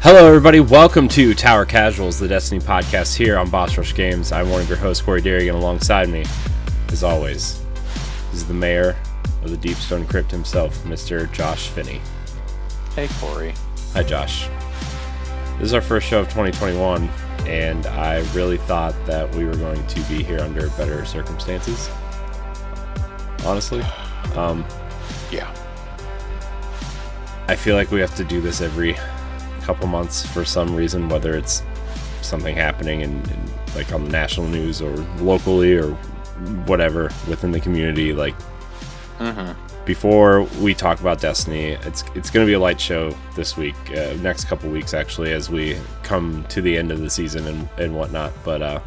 Hello, everybody. Welcome to Tower Casuals, the Destiny podcast here on Boss Rush Games. I'm one of your hosts, Corey Derrigan, and alongside me, as always, is the mayor of the Deepstone Crypt himself, Mr. Josh Finney. Hey, Corey. Hi, Josh. This is our first show of 2021, and I really thought that we were going to be here under better circumstances, honestly. Yeah. I feel like we have to do this every couple months for some reason, whether it's something happening in like on the national news or locally or whatever within the community. Like before we talk about Destiny, it's going to be a light show this week, next couple weeks actually, as we come to the end of the season and whatnot. But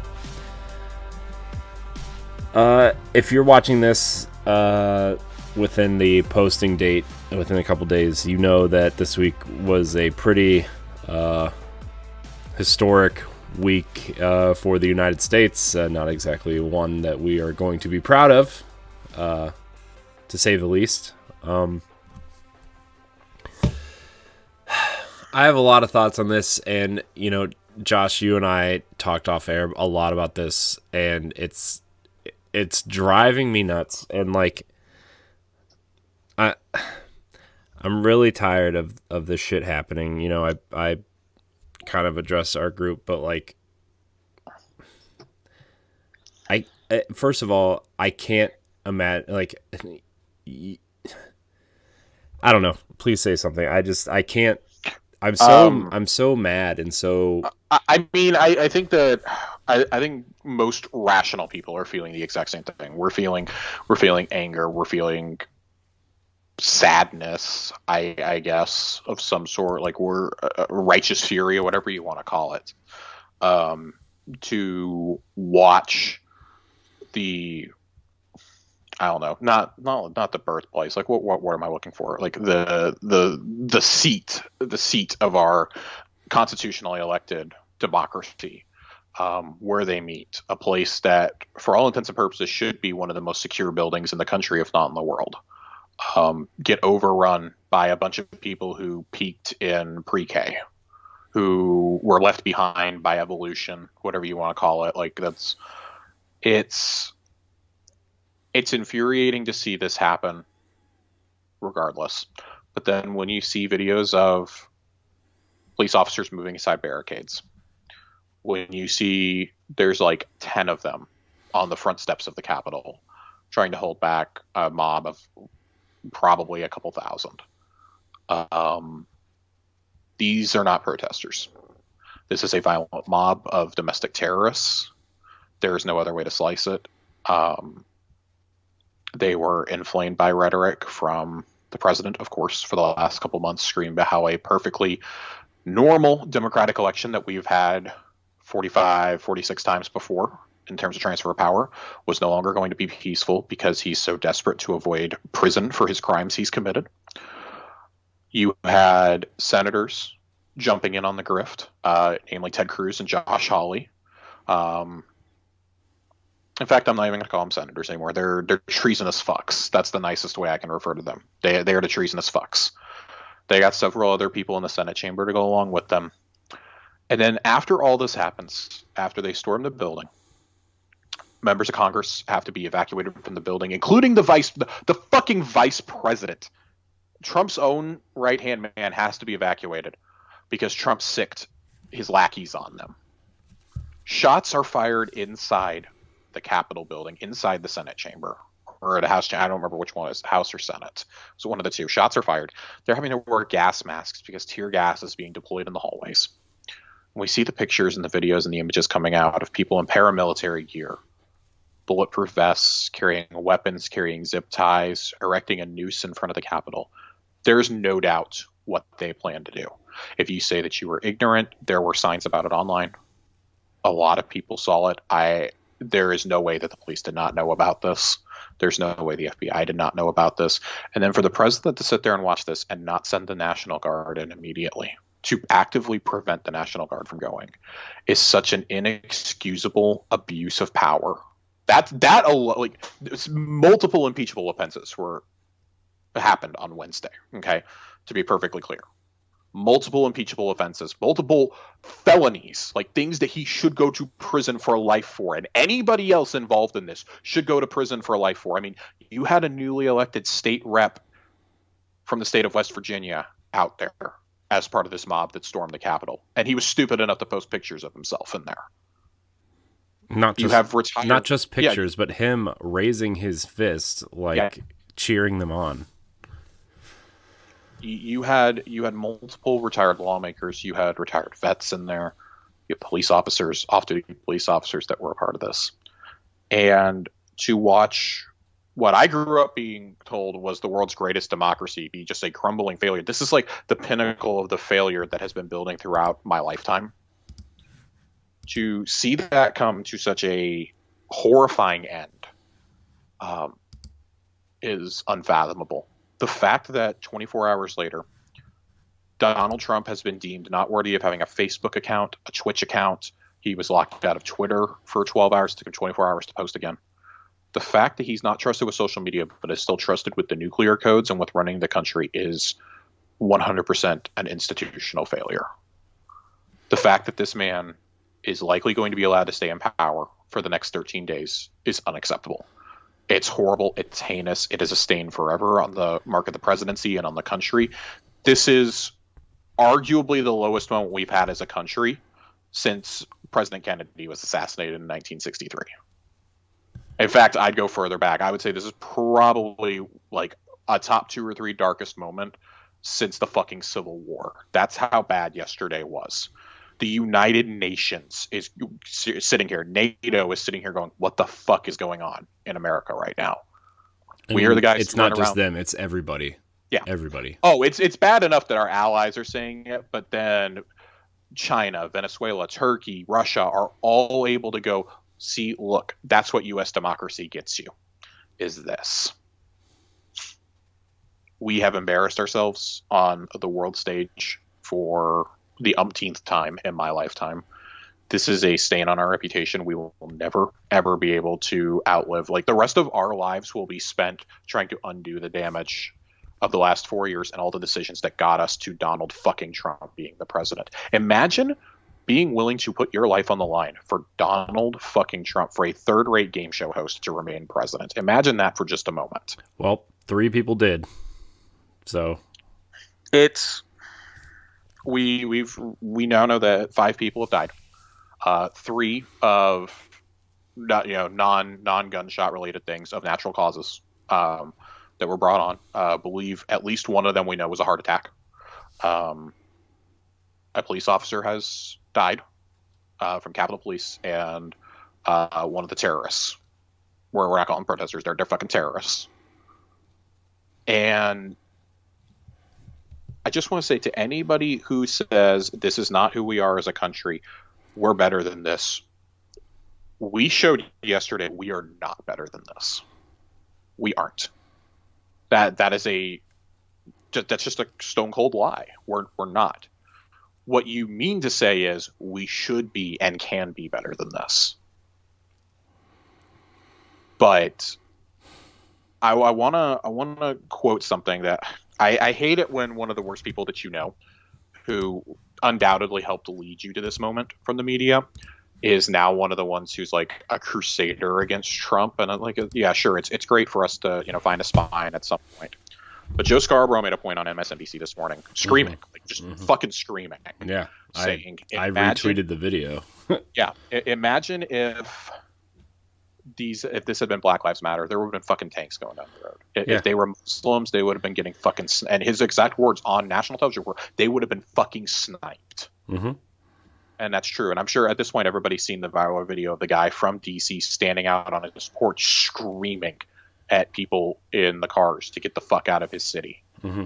if you're watching this within the posting date, within a couple days, you know that this week was a pretty historic week for the United States. Not exactly one that we are going to be proud of, to say the least. I have a lot of thoughts on this, and Josh, you and I talked off air a lot about this, and it's driving me nuts. And like, I'm really tired of this shit happening. I kind of addressed our group, but like, first of all, I can't imagine, like, I don't know. Please say something. I can't. I'm so mad and so. I mean, I think that I think most rational people are feeling the exact same thing. We're feeling anger. We're feeling sadness, I guess, of some sort. Like we're righteous fury or whatever you want to call it. To watch the, I don't know, not the birthplace. Like what am I looking for? Like the seat of our constitutionally elected democracy, where they meet, a place that, for all intents and purposes, should be one of the most secure buildings in the country, if not in the world. Get overrun by a bunch of people who peaked in pre-K, who were left behind by evolution, whatever you want to call it. Like it's infuriating to see this happen regardless. But then when you see videos of police officers moving aside barricades, when you see there's like 10 of them on the front steps of the Capitol trying to hold back a mob of probably a couple thousand. These are not protesters. This is a violent mob of domestic terrorists. There is no other way to slice it. They were inflamed by rhetoric from the president, of course, for the last couple months, screaming about how a perfectly normal democratic election that we've had 45, 46 times before in terms of transfer of power was no longer going to be peaceful because he's so desperate to avoid prison for his crimes he's committed. You had senators jumping in on the grift, namely Ted Cruz and Josh Hawley. In fact, I'm not even going to call them senators anymore. They're treasonous fucks. That's the nicest way I can refer to them. They are the treasonous fucks. They got several other people in the Senate chamber to go along with them. And then after all this happens, after they storm the building, members of Congress have to be evacuated from the building, including the fucking vice president. Trump's own right-hand man has to be evacuated because Trump sicked his lackeys on them. Shots are fired inside the Capitol building, inside the Senate chamber, or the House. I don't remember which one it is, House or Senate. So one of the two. Shots are fired. They're having to wear gas masks because tear gas is being deployed in the hallways. We see the pictures and the videos and the images coming out of people in paramilitary gear, bulletproof vests, carrying weapons, carrying zip ties, erecting a noose in front of the Capitol. There's no doubt what they plan to do. If you say that you were ignorant, there were signs about it online. A lot of people saw it. There is no way that the police did not know about this. There's no way the FBI did not know about this. And then for the president to sit there and watch this and not send the National Guard in immediately to actively prevent the National Guard from going is such an inexcusable abuse of power. Multiple impeachable offenses happened on Wednesday. Okay, to be perfectly clear, multiple impeachable offenses, multiple felonies, like things that he should go to prison for life for. And anybody else involved in this should go to prison for life for. I mean, you had a newly elected state rep from the state of West Virginia out there as part of this mob that stormed the Capitol. And he was stupid enough to post pictures of himself in there. Not just pictures, yeah, but him raising his fist, cheering them on. You had multiple retired lawmakers. You had retired vets in there. You had police officers, off-duty police officers that were a part of this. And to watch what I grew up being told was the world's greatest democracy be just a crumbling failure. This is like the pinnacle of the failure that has been building throughout my lifetime. To see that come to such a horrifying end is unfathomable. The fact that 24 hours later, Donald Trump has been deemed not worthy of having a Facebook account, a Twitch account. He was locked out of Twitter for 12 hours, took him 24 hours to post again. The fact that he's not trusted with social media, but is still trusted with the nuclear codes and with running the country is 100% an institutional failure. The fact that this man is likely going to be allowed to stay in power for the next 13 days is unacceptable. It's horrible. It's heinous. It is a stain forever on the mark of the presidency and on the country. This is arguably the lowest moment we've had as a country since President Kennedy was assassinated in 1963. In fact, I'd go further back. I would say this is probably like a top 2 or 3 darkest moment since the fucking Civil War. That's how bad yesterday was. The United Nations is sitting here. NATO is sitting here going, what the fuck is going on in America right now? We hear the guys. It's not just them. It's everybody. Yeah. Everybody. Oh, it's bad enough that our allies are saying it, but then China, Venezuela, Turkey, Russia are all able to go, see, look, that's what U.S. democracy gets you, is this. We have embarrassed ourselves on the world stage for the umpteenth time in my lifetime. This is a stain on our reputation we will never, ever be able to outlive. Like, the rest of our lives will be spent trying to undo the damage of the last 4 years and all the decisions that got us to Donald fucking Trump being the president. Imagine being willing to put your life on the line for Donald fucking Trump, for a third-rate game show host to remain president. Imagine that for just a moment. Well, 3 people did. So it's we now know that 5 people have died. 3 of non-gunshot related things of natural causes that were brought on. Believe at least one of them we know was a heart attack. A police officer has died from Capitol Police, and one of the terrorists. We're not calling them protesters; they're fucking terrorists. And I just want to say to anybody who says this is not who we are as a country, we're better than this. We showed yesterday we are not better than this. We aren't. That's just a stone cold lie. We're not. What you mean to say is we should be and can be better than this. But I wanna quote something that I hate it when one of the worst people that you know, who undoubtedly helped lead you to this moment from the media, is now one of the ones who's like a crusader against Trump. And I'm like, yeah, sure, it's great for us to find a spine at some point. But Joe Scarborough made a point on MSNBC this morning, screaming, fucking screaming. Yeah, saying, I retweeted the video. Yeah, imagine if this had been Black Lives Matter, there would have been fucking tanks going down the road. If they were Muslims, they would have been getting fucking. And his exact words on national television were, "They would have been fucking sniped." Mm-hmm. And that's true. And I'm sure at this point everybody's seen the viral video of the guy from DC standing out on his porch screaming at people in the cars to get the fuck out of his city. Mm-hmm.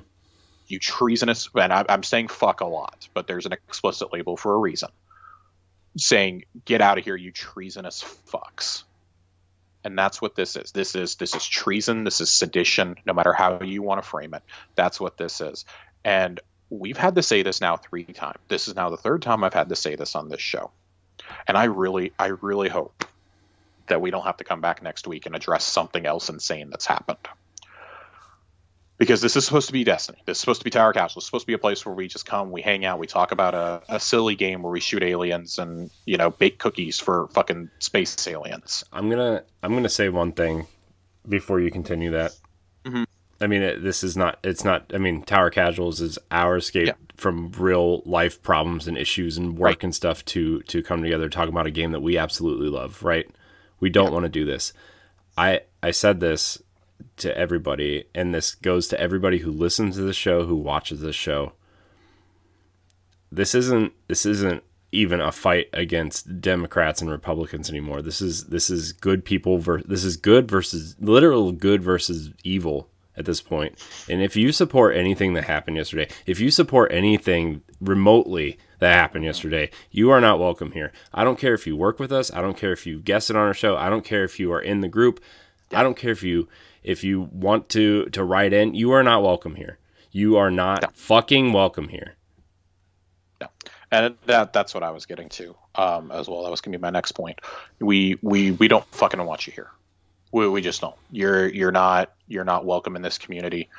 You treasonous, and I'm saying fuck a lot, but there's an explicit label for a reason. Saying, get out of here, you treasonous fucks. And that's what this is. This is treason. This is sedition, no matter how you want to frame it. That's what this is. And we've had to say this now 3 times. This is now the 3rd time I've had to say this on this show. And I really hope that we don't have to come back next week and address something else insane that's happened. Because this is supposed to be Destiny. This is supposed to be Tower Castle. It's supposed to be a place where we just come, we hang out, we talk about a silly game where we shoot aliens and, you know, bake cookies for fucking space aliens. I'm gonna say one thing before you continue that. Mm-hmm. I mean, it's not. I mean, Tower Casuals is our escape from real life problems and issues and work and stuff to come together, talk about a game that we absolutely love. Right? We don't want to do this. I said this to everybody, and this goes to everybody who listens to the show, who watches this show. This isn't even a fight against Democrats and Republicans anymore. This is good people this is good versus literal good versus evil at this point. And if you support anything that happened yesterday, if you support anything remotely that happened yesterday, you are not welcome here. I don't care if you work with us. I don't care if you guested on our show. I don't care if you are in the group. I don't care if you want to write in. You are not welcome here. You are not fucking welcome here. Yeah. And that's what I was getting to as well. That was going to be my next point. We don't fucking want you here. We just don't. You're not welcome in this community.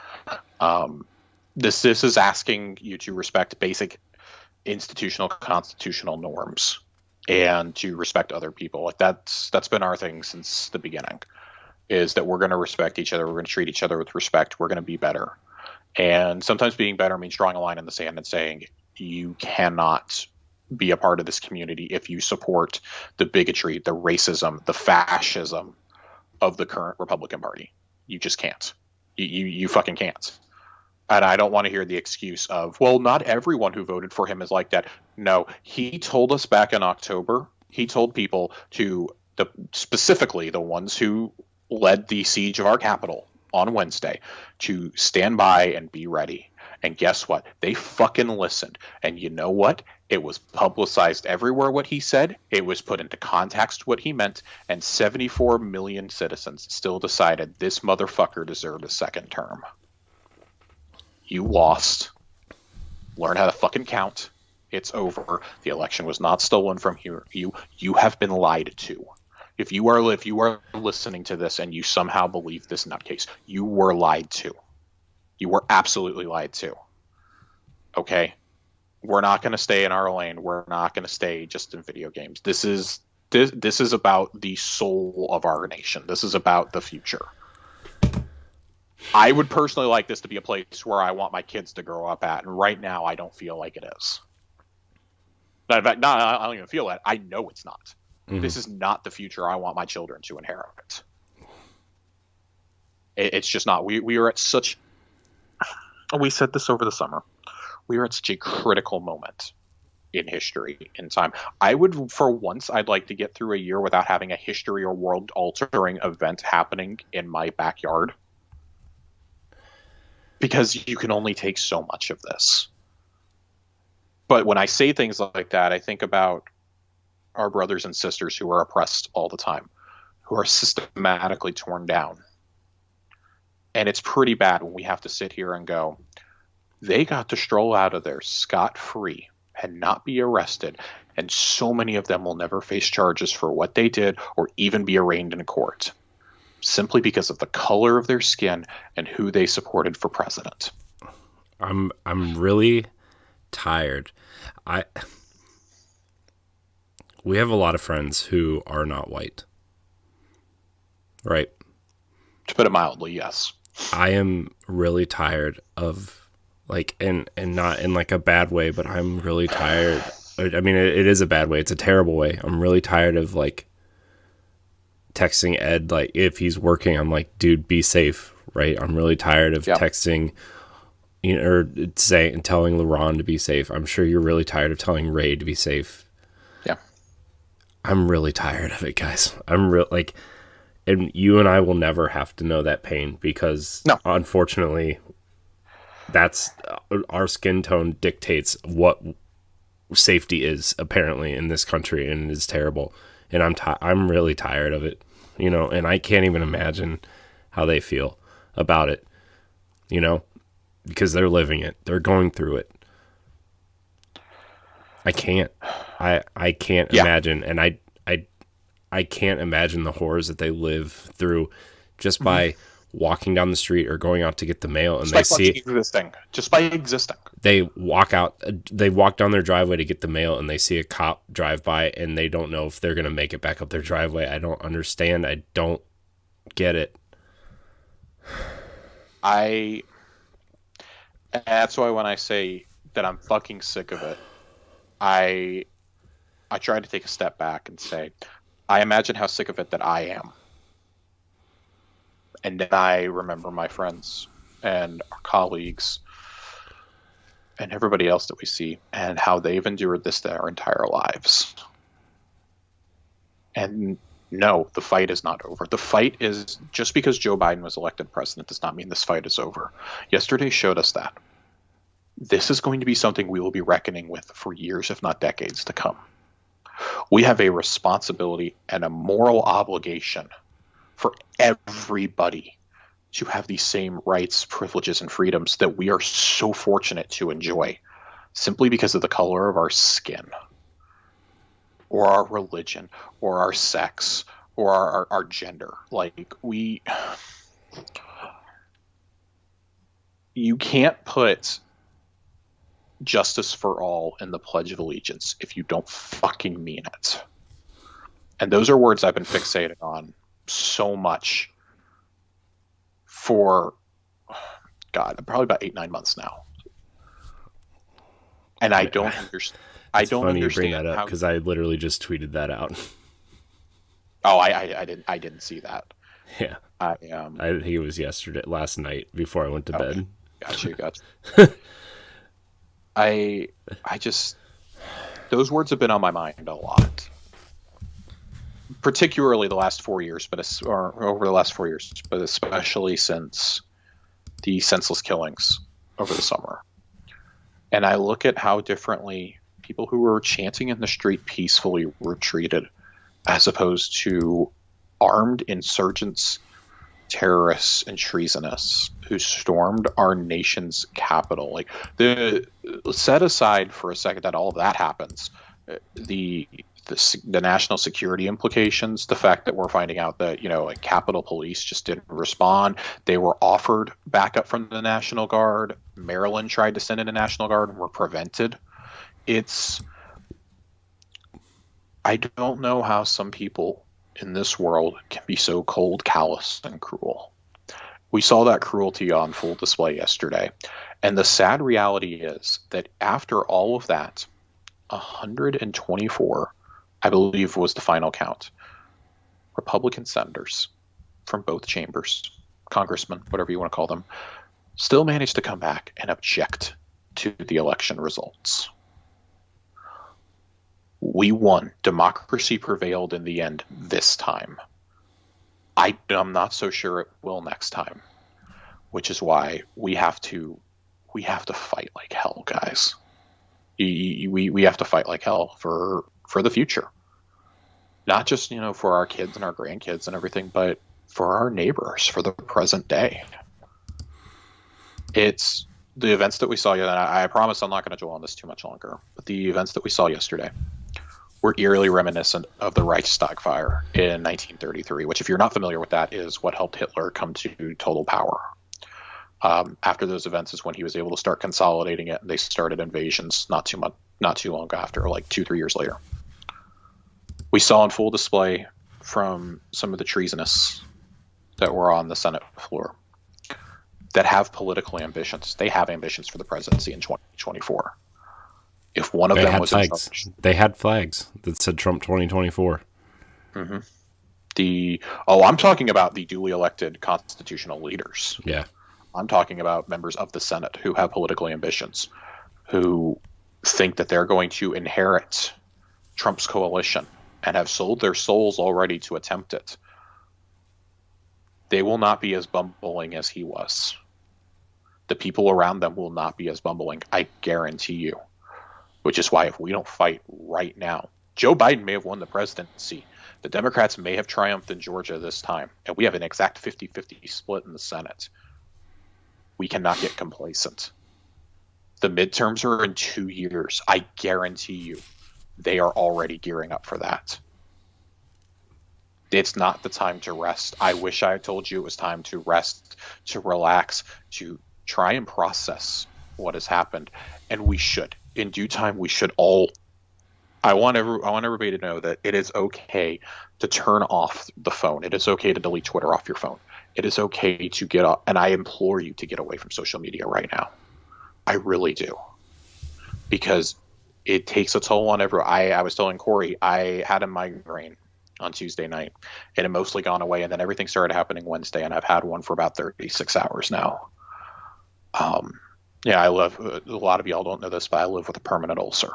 This is asking you to respect basic institutional constitutional norms and to respect other people. Like that's been our thing since the beginning. Is that we're going to respect each other. We're going to treat each other with respect. We're going to be better. And sometimes being better means drawing a line in the sand and saying you cannot be a part of this community if you support the bigotry, the racism, the fascism of the current Republican Party. You just can't. You fucking can't. And I don't want to hear the excuse of, well, not everyone who voted for him is like that. No, he told us back in October, he told people specifically the ones who led the siege of our capital on Wednesday to stand by and be ready. And guess what? They fucking listened. And you know what? It was publicized everywhere what he said. It was put into context what he meant. And 74 million citizens still decided this motherfucker deserved a second term. You lost. Learn how to fucking count. It's over. The election was not stolen from you. You have been lied to. If you are listening to this and you somehow believe this nutcase, you were lied to. You were absolutely lied to. Okay? We're not going to stay in our lane. We're not going to stay just in video games. This is about the soul of our nation. This is about the future. I would personally like this to be a place where I want my kids to grow up at, and right now I don't feel like it is. In fact, I don't even feel that. I know it's not. Mm-hmm. This is not the future I want my children to inherit. It's just not. We are at such... We said this over the summer. We are at such a critical moment in history, in time. For once, I'd like to get through a year without having a history or world-altering event happening in my backyard. Because you can only take so much of this. But when I say things like that, I think about our brothers and sisters who are oppressed all the time, who are systematically torn down. And it's pretty bad when we have to sit here and go, they got to stroll out of there scot-free and not be arrested. And so many of them will never face charges for what they did or even be arraigned in court, simply because of the color of their skin and who they supported for president. I'm really tired. We have a lot of friends who are not white. Right? To put it mildly, yes. I am really tired of, like, and not in like a bad way, but I'm really tired. I mean, it is a bad way. It's a terrible way. I'm really tired of, like, texting Ed, like, if he's working, I'm like, dude, be safe, right? I'm really tired of texting, you know, or telling LeBron to be safe. I'm sure you're really tired of telling Ray to be safe. Yeah. I'm really tired of it, guys. And you and I will never have to know that pain because, unfortunately, that's our skin tone dictates what safety is apparently in this country, and it is terrible. And I'm really tired of it, you know. And I can't even imagine how they feel about it, you know, because they're living it, they're going through it. I can't imagine, and I can't imagine the horrors that they live through just by walking down the street or going out to get the mail, and just by existing. They walk down their driveway to get the mail, and they see a cop drive by, and they don't know if they're going to make it back up their driveway. I don't understand. I don't get it. That's why when I say that I'm fucking sick of it, I try to take a step back and say, I imagine how sick of it that I am. And then I remember my friends and our colleagues and everybody else that we see and how they've endured this their entire lives. And no, the fight is not over. The fight is, just because Joe Biden was elected president does not mean this fight is over. Yesterday showed us that. This is going to be something we will be reckoning with for years, if not decades to come. We have a responsibility and a moral obligation for everybody to have these same rights, privileges, and freedoms that we are so fortunate to enjoy simply because of the color of our skin, or our religion, or our sex, or our gender. Like, you can't put justice for all in the Pledge of Allegiance if you don't fucking mean it. And those are words I've been fixated on so much for, God, probably about 8-9 months now. And I don't understand. I don't understand. You bring that up because I literally just tweeted that out. Oh, I didn't see that. Yeah, I think it was last night before I went to bed. Gotcha. I just, those words have been on my mind a lot, particularly the last 4 years, or over the last 4 years, but especially since the senseless killings over the summer. And I look at how differently people who were chanting in the street peacefully were treated, as opposed to armed insurgents, terrorists, and treasonous who stormed our nation's capital. Like, set aside for a second that all of that happens, the national security implications, the fact that we're finding out that, like, Capitol Police just didn't respond. They were offered backup from the National Guard. Maryland tried to send in a National Guard and were prevented. I don't know how some people in this world can be so cold, callous, and cruel. We saw that cruelty on full display yesterday. And the sad reality is that after all of that, 124, I believe was the final count, Republican senators from both chambers, congressmen, whatever you want to call them, still managed to come back and object to the election results. We won. Democracy prevailed in the end this time. I'm not so sure it will next time, which is why we have to fight like hell, guys. We have to fight like hell for the future. Not just, for our kids and our grandkids and everything, but for our neighbors, for the present day. It's the events that we saw, and I promise I'm not going to dwell on this too much longer, but the events that we saw yesterday were eerily reminiscent of the Reichstag fire in 1933, which, if you're not familiar with that, is what helped Hitler come to total power. After those events is when he was able to start consolidating it, and they started invasions not too long after, like 2-3 years later. We saw on full display from some of the treasonous that were on the Senate floor that have political ambitions. They have ambitions for the presidency in 2024. If one of them was in charge, they had flags that said Trump 2024. Mm-hmm. I'm talking about the duly elected constitutional leaders. Yeah. I'm talking about members of the Senate who have political ambitions, who think that they're going to inherit Trump's coalition and have sold their souls already to attempt it. They will not be as bumbling as he was. The people around them will not be as bumbling, I guarantee you. Which is why if we don't fight right now, Joe Biden may have won the presidency. The Democrats may have triumphed in Georgia this time, and we have an exact 50-50 split in the Senate. We cannot get complacent. The midterms are in 2 years. I guarantee you they are already gearing up for that. It's not the time to rest. I wish I had told you it was time to rest, to relax, to try and process what has happened. And we should. In due time, we should all. I want everybody to know that it is okay to turn off the phone. It is okay to delete Twitter off your phone. It is okay to get up, and I implore you to get away from social media right now. I really do. Because it takes a toll on everyone. I was telling Corey, I had a migraine on Tuesday night. It had mostly gone away, and then everything started happening Wednesday, and I've had one for about 36 hours now. Yeah, I live, a lot of y'all don't know this, but I live with a permanent ulcer,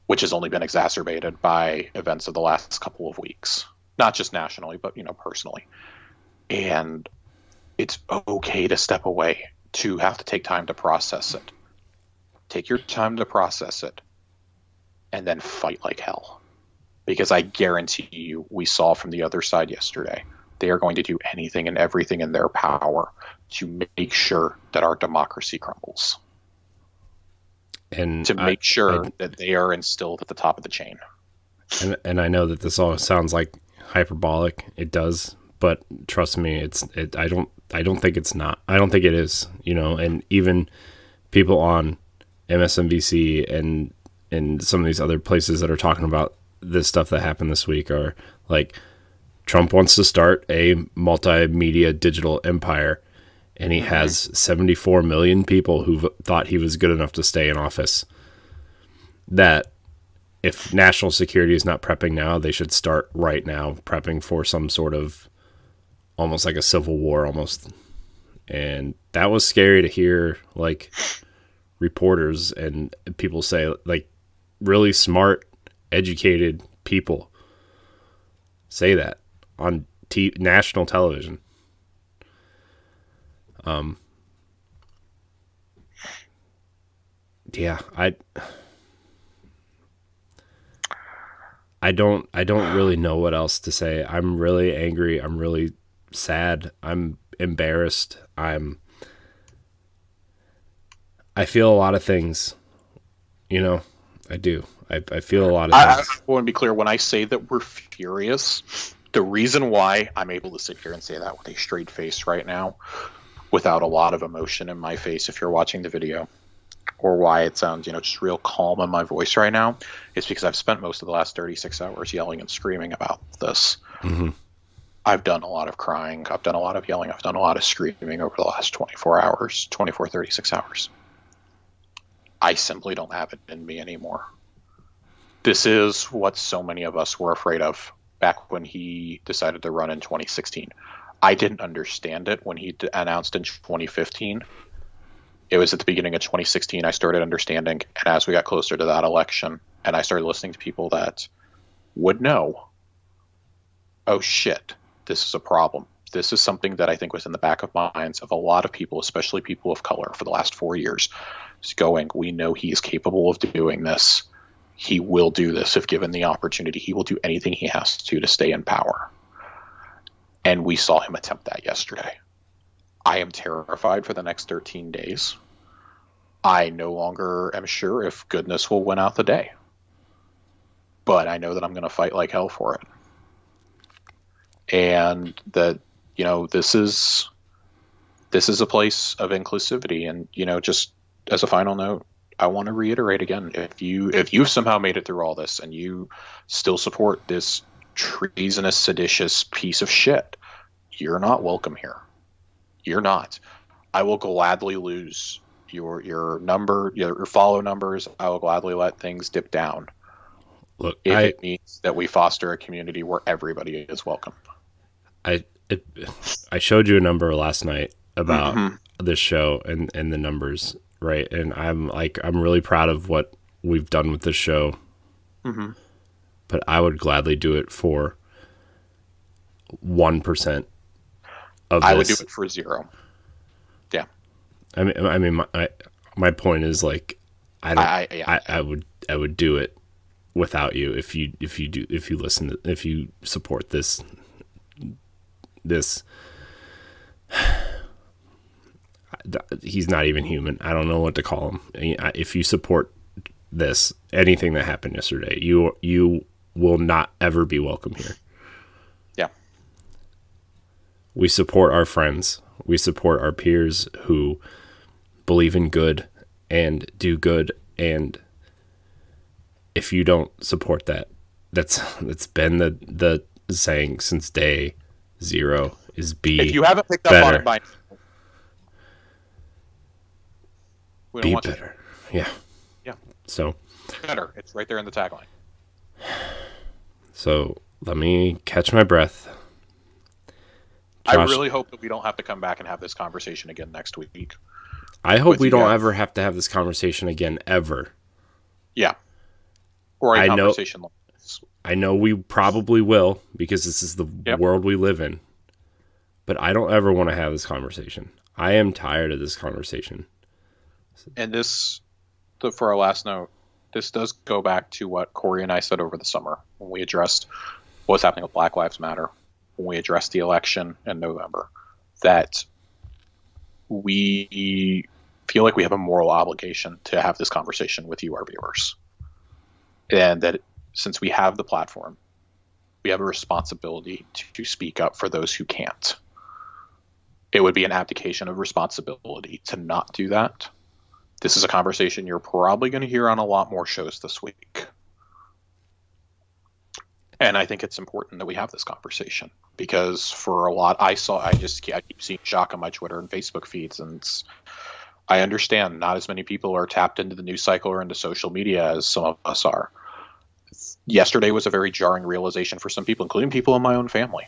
which has only been exacerbated by events of the last couple of weeks. Not just nationally, but, personally. And it's okay to step away, to have to take time to process it. Take your time to process it, and then fight like hell. Because I guarantee you, we saw from the other side yesterday, they are going to do anything and everything in their power to make sure that our democracy crumbles. And to make sure that they are instilled at the top of the chain. And I know that this all sounds like hyperbolic. It does, but trust me, I don't think it's not. I don't think it is. And even people on MSNBC and some of these other places that are talking about this stuff that happened this week are like, Trump wants to start a multimedia digital empire, and he has 74 million people who thought he was good enough to stay in office. That if national security is not prepping now, they should start right now prepping for some sort of almost like a civil war almost. And that was scary to hear, like, reporters and people say, like, really smart, educated people say that on national television. Yeah, I don't really know what else to say. I'm really angry. I'm really sad. I'm embarrassed. I feel a lot of things, I do. I feel a lot of things. I want to be clear. When I say that we're furious, the reason why I'm able to sit here and say that with a straight face right now, without a lot of emotion in my face, if you're watching the video, or why it sounds, just real calm in my voice right now, is because I've spent most of the last 36 hours yelling and screaming about this. Mm-hmm. I've done a lot of crying. I've done a lot of yelling. I've done a lot of screaming over the last 36 hours. I simply don't have it in me anymore. This is what so many of us were afraid of back when he decided to run in 2016. I didn't understand it when he announced in 2015. It was at the beginning of 2016 I started understanding, and as we got closer to that election, and I started listening to people that would know, oh shit, this is a problem. This is something that I think was in the back of minds of a lot of people, especially people of color, for the last 4 years. It's going, we know he is capable of doing this. He will do this if given the opportunity. He will do anything he has to stay in power. And we saw him attempt that yesterday. I am terrified for the next 13 days. I no longer am sure if goodness will win out the day. But I know that I'm going to fight like hell for it. And that, this is a place of inclusivity. And, just as a final note, I want to reiterate again, if you've somehow made it through all this and you still support this treasonous, seditious piece of shit, you're not welcome here. You're not. I will gladly lose your number, your follow numbers. I will gladly let things dip down. Look, if it means that we foster a community where everybody is welcome. I showed you a number last night about this show and the numbers, right? And I'm really proud of what we've done with this show. Mm-hmm. But I would gladly do it for 1% of this. I would do it for 0. Yeah. I mean, my point is, like, I would do it without you if you support this. He's not even human. I don't know what to call him. If you support anything that happened yesterday, you will not ever be welcome here. We support our friends. We support our peers who believe in good and do good. And if you don't support that, that's been the saying since day zero is be If you haven't picked up better. on it by we don't Be want better. Yeah. Yeah. So better. It's right there in the tagline. So let me catch my breath. I Josh, really hope that we don't have to come back and have this conversation again next week. I hope with we you don't guys. ever have to have this conversation again, ever. Yeah. Or a I know- conversation like this. I know we probably will because this is the Yep. world we live in. But I don't ever want to have this conversation. I am tired of this conversation. And for our last note, this does go back to what Corey and I said over the summer when we addressed what's happening with Black Lives Matter, when we addressed the election in November, that we feel like we have a moral obligation to have this conversation with you, our viewers. And that since we have the platform, we have a responsibility to speak up for those who can't. It would be an abdication of responsibility to not do that. This is a conversation you're probably going to hear on a lot more shows this week. And I think it's important that we have this conversation because for a lot, I keep seeing shock on my Twitter and Facebook feeds, and I understand not as many people are tapped into the news cycle or into social media as some of us are. Yesterday was a very jarring realization for some people, including people in my own family,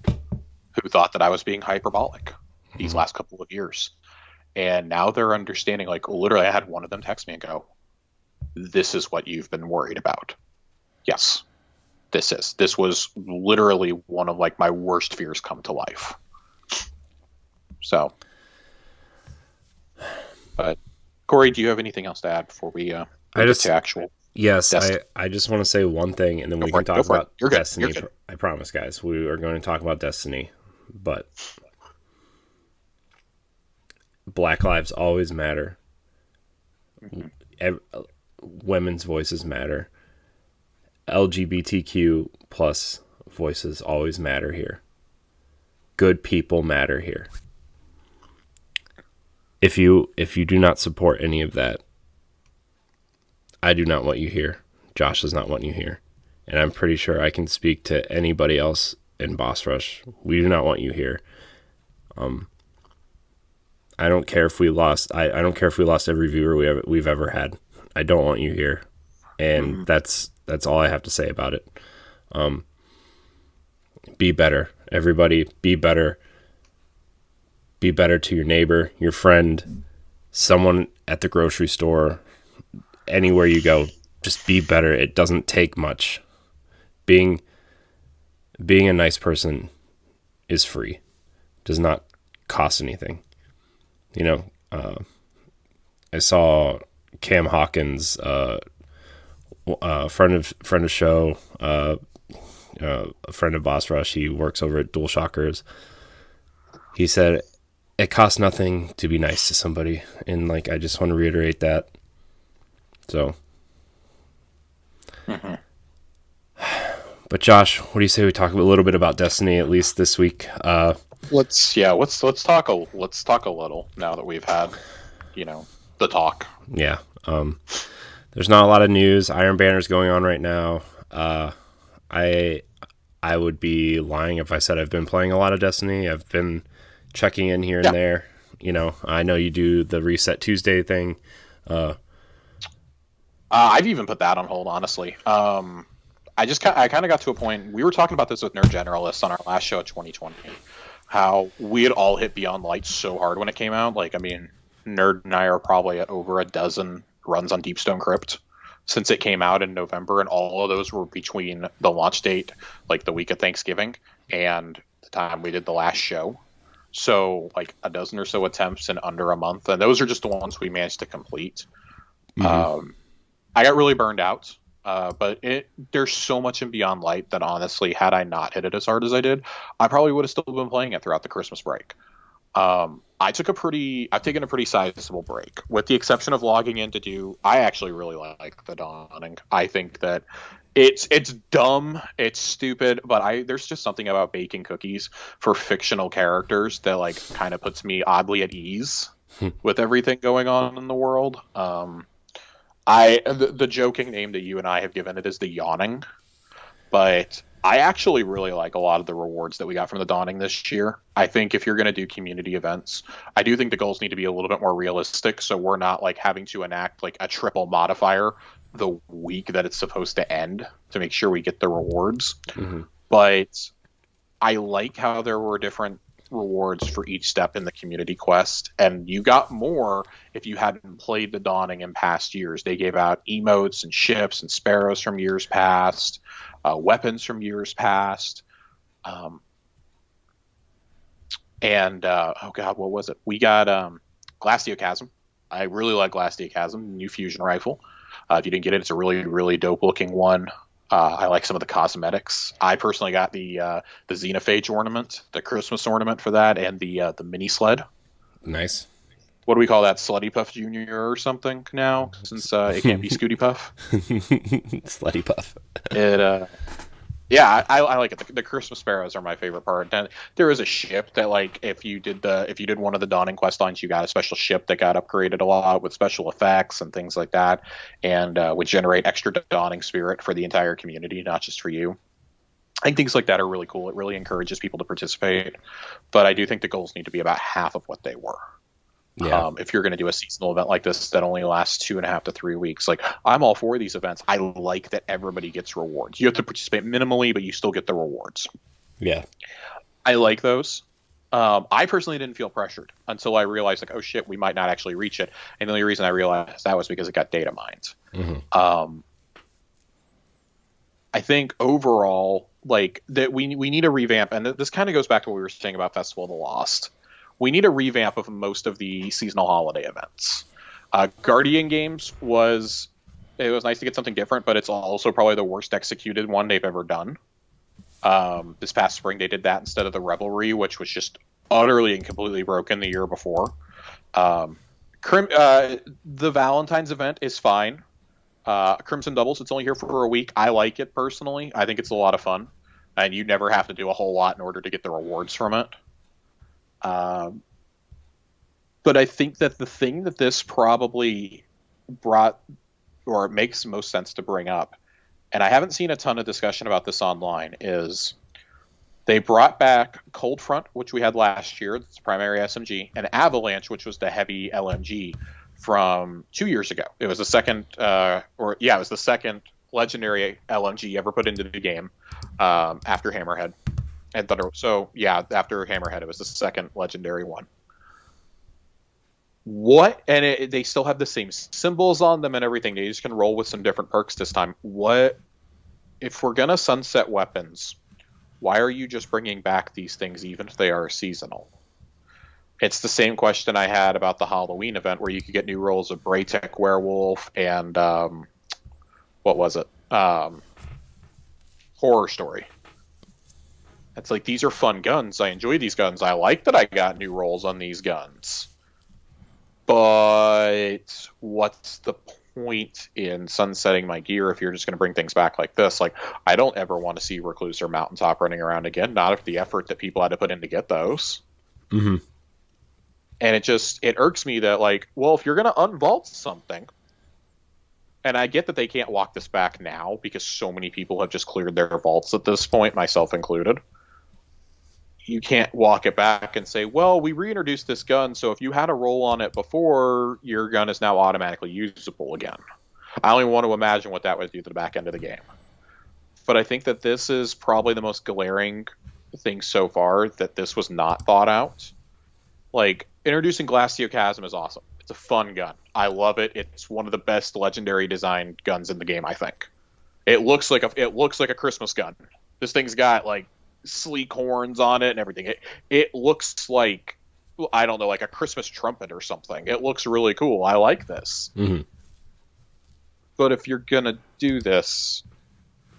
who thought that I was being hyperbolic these last couple of years. And now they're understanding, like, literally I had one of them text me and go, this is what you've been worried about. Yes, this was literally one of like my worst fears come to life. So, but Corey, do you have anything else to add before we get to actual? Yes, Destiny? I just want to say one thing, and then we for can it, talk go for it. about You're good. Destiny. You're good. I promise, guys. We are going to talk about Destiny, but Black lives always matter. Women's voices matter. LGBTQ plus voices always matter here. Good people matter here. If you do not support any of that, I do not want you here. Josh does not want you here. And I'm pretty sure I can speak to anybody else in Boss Rush. We do not want you here. I don't care if we lost. I don't care if we lost every viewer we've ever had. I don't want you here, and that's all I have to say about it. Be better, everybody. Be better. Be better to your neighbor, your friend, someone at the grocery store, anywhere you go. Just be better. It doesn't take much. Being a nice person is free. Does not cost anything. You know, I saw Cam Hawkins, friend of show, a friend of Boss Rush. He works over at Dual Shockers. He said it costs nothing to be nice to somebody, and like I just want to reiterate that. So, but Josh, what do you say we talk a little bit about Destiny at least this week? Let's talk a little now that we've had, the talk. Yeah. There's not a lot of news. Iron Banner's going on right now. I would be lying if I said I've been playing a lot of Destiny. I've been checking in here and there. I know you do the Reset Tuesday thing. I've even put that on hold, honestly. I kind of got to a point. We were talking about this with Nerd Generalists on our last show of 2020. How we had all hit Beyond Light so hard when it came out. Like, I mean, Nerd and I are probably at over a dozen runs on Deepstone Crypt since it came out in November, and all of those were between the launch date, like the week of Thanksgiving, and the time we did the last show. So, like, a dozen or so attempts in under a month, and those are just the ones we managed to complete. I got really burned out. But there's so much in Beyond Light that honestly, had I not hit it as hard as I did, I probably would have still been playing it throughout the Christmas break. I've taken a pretty sizable break, with the exception of logging in to do. I actually really like the Dawning. I think that it's dumb, it's stupid, but there's just something about baking cookies for fictional characters that like kind of puts me oddly at ease with everything going on in the world. The joking name that you and I have given it is the Yawning, but I actually really like a lot of the rewards that we got from the Dawning this year. I think if you're going to do community events, I do think the goals need to be a little bit more realistic, so we're not like having to enact like a triple modifier the week that it's supposed to end to make sure we get the rewards. Mm-hmm. But I like how there were different rewards for each step in the community quest, and you got more if you hadn't played the Dawning in past years. They gave out emotes and ships and sparrows from years past, weapons from years past, and oh god, what was it? We got Glasteochasm. I really like Glasteochasm, new fusion rifle. If you didn't get it, it's a really, really dope looking one. I like some of the cosmetics. I personally got the Xenophage ornament, the Christmas ornament for that, and the mini sled. Nice. What do we call that? Slutty Puff Junior or something now, since it can't be Scooty Puff. Slutty Puff. Yeah, I like it. The Christmas sparrows are my favorite part. And there is a ship that, like, if you did one of the Dawning quest lines, you got a special ship that got upgraded a lot with special effects and things like that, and would generate extra Dawning spirit for the entire community, not just for you. I think things like that are really cool. It really encourages people to participate, but I do think the goals need to be about half of what they were. Yeah. If you're going to do a seasonal event like this that only lasts 2.5 to 3 weeks, like, I'm all for these events. I like that everybody gets rewards. You have to participate minimally, but you still get the rewards. Yeah. I like those. I personally didn't feel pressured until I realized, like, oh shit, we might not actually reach it. And the only reason I realized that was because it got data mined. Mm-hmm. I think overall, like, that we need a revamp, and this kind of goes back to what we were saying about Festival of the Lost. We need a revamp of most of the seasonal holiday events. Guardian Games was nice to get something different, but it's also probably the worst executed one they've ever done. This past spring, they did that instead of the Revelry, which was just utterly and completely broken the year before. The Valentine's event is fine. Crimson Doubles, it's only here for a week. I like it personally. I think it's a lot of fun, and you never have to do a whole lot in order to get the rewards from it. But I think that the thing that this probably brought, or it makes most sense to bring up, and I haven't seen a ton of discussion about this online, is they brought back Cold Front, which we had last year, it's primary SMG, and Avalanche, which was the heavy LMG from 2 years ago. It was the second, it was the second legendary LMG ever put into the game after Hammerhead. And Thunder. So yeah, after Hammerhead, it was the second legendary one. They still have the same symbols on them and everything. They just can roll with some different perks this time. What if we're gonna sunset weapons? Why are you just bringing back these things, even if they are seasonal? It's the same question I had about the Halloween event, where you could get new rolls of Braytech Werewolf and what was it? Horror Story. It's like, these are fun guns. I enjoy these guns. I like that I got new rolls on these guns. But what's the point in sunsetting my gear if you're just going to bring things back like this? Like, I don't ever want to see Recluse or Mountaintop running around again. Not if the effort that people had to put in to get those. Mm-hmm. And it irks me that, like, well, if you're going to unvault something, and I get that they can't walk this back now because so many people have just cleared their vaults at this point, myself included. You can't walk it back and say, well, we reintroduced this gun, so if you had a roll on it before, your gun is now automatically usable again. I only want to imagine what that would do to the back end of the game. But I think that this is probably the most glaring thing so far, that this was not thought out. Like, introducing Glasteochasm is awesome. It's a fun gun. I love it. It's one of the best legendary designed guns in the game, I think. It looks like a Christmas gun. This thing's got, like, sleek horns on it and everything. It looks like, I don't know, like a Christmas trumpet or something. It looks really cool. I like this. Mm-hmm. But if you're gonna do this,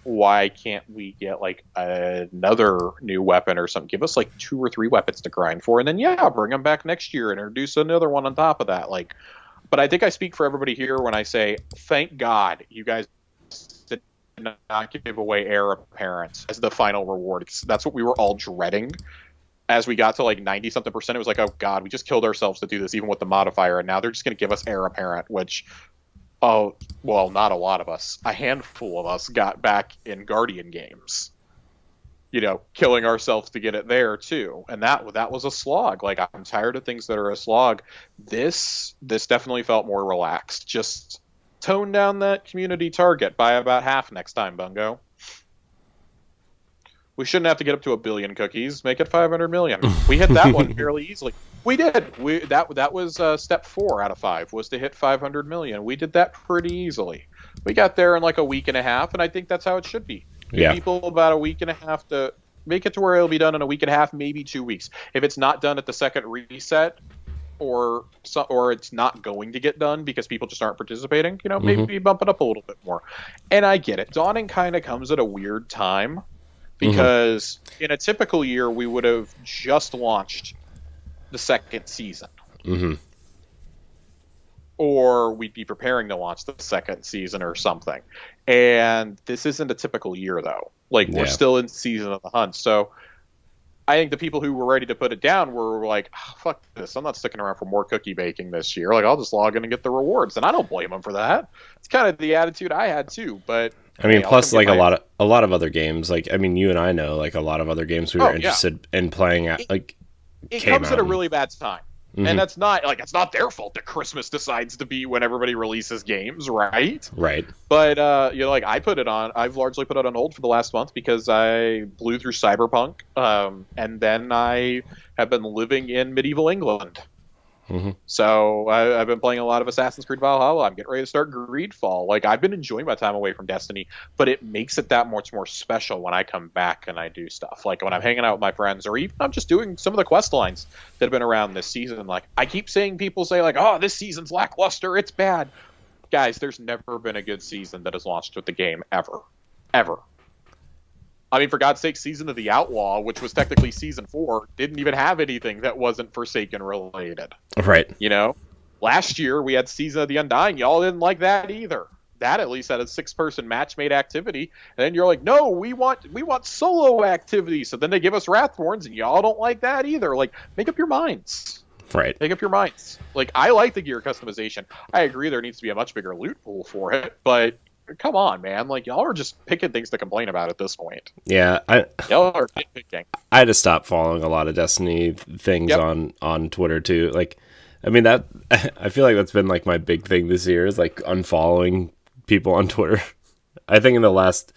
why can't we get like another new weapon or something? Give us like 2 or 3 weapons to grind for, and then bring them back next year and introduce another one on top of that. Like, but I think I speak for everybody here when I say, thank God you guys did not give away heir apparent as the final reward. That's what we were all dreading. As we got to like 90 something percent, it was like, oh God, we just killed ourselves to do this, even with the modifier. And now they're just going to give us heir apparent, which, oh, well, not a lot of us. A handful of us got back in Guardian games, killing ourselves to get it there too. And that was a slog. Like, I'm tired of things that are a slog. This definitely felt more relaxed. Just tone down that community target by about half next time, Bungo. We shouldn't have to get up to 1 billion cookies. Make it 500 million. We hit that one fairly easily. We did. That was step 4 out of 5 was to hit 500 million. We did that pretty easily. We got there in like a week and a half, and I think that's how it should be. Give people about a week and a half to make it to where it'll be done in a week and a half, maybe 2 weeks. If it's not done at the second reset, or it's not going to get done because people just aren't participating, maybe bump it up a little bit more. And I get it. Dawning kind of comes at a weird time. Because in a typical year, we would have just launched the second season. Or we'd be preparing to launch the second season or something. And this isn't a typical year, though. Like, we're still in season of the hunt. So I think the people who were ready to put it down were like, oh, fuck this. I'm not sticking around for more cookie baking this year. Like, I'll just log in and get the rewards. And I don't blame them for that. It's kind of the attitude I had, too. But... I mean, plus like a lot of other games, like, I mean, you and I know, like, a lot of other games we were interested in playing at, like, it comes at a really bad time. And that's not like, it's not their fault that Christmas decides to be when everybody releases games, right? Right. But like, I've largely put it on hold for the last month because I blew through Cyberpunk, and then I have been living in medieval England. So I've been playing a lot of Assassin's Creed Valhalla. I'm getting ready to start Greedfall. Like, I've been enjoying my time away from Destiny, but it makes it that much more special when I come back and I do stuff. Like, when I'm hanging out with my friends, or even I'm just doing some of the quest lines that have been around this season. Like, I keep seeing people say, like, oh, this season's lackluster, it's bad. Guys, there's never been a good season that has launched with the game, ever. Ever. I mean, for God's sake, Season of the Outlaw, which was technically Season 4, didn't even have anything that wasn't Forsaken related. Right. Last year, we had Season of the Undying. Y'all didn't like that either. That at least had a 6-person match-made activity. And then you're like, no, we want solo activity. So then they give us Wrathborns, and y'all don't like that either. Like, make up your minds. Right. Make up your minds. Like, I like the gear customization. I agree there needs to be a much bigger loot pool for it, but... come on, man. Like, y'all are just picking things to complain about at this point. Yeah. Y'all are nitpicking. I had to stop following a lot of Destiny things on Twitter, too. Like, I mean, that I feel like that's been, like, my big thing this year is, like, unfollowing people on Twitter. I think in the last,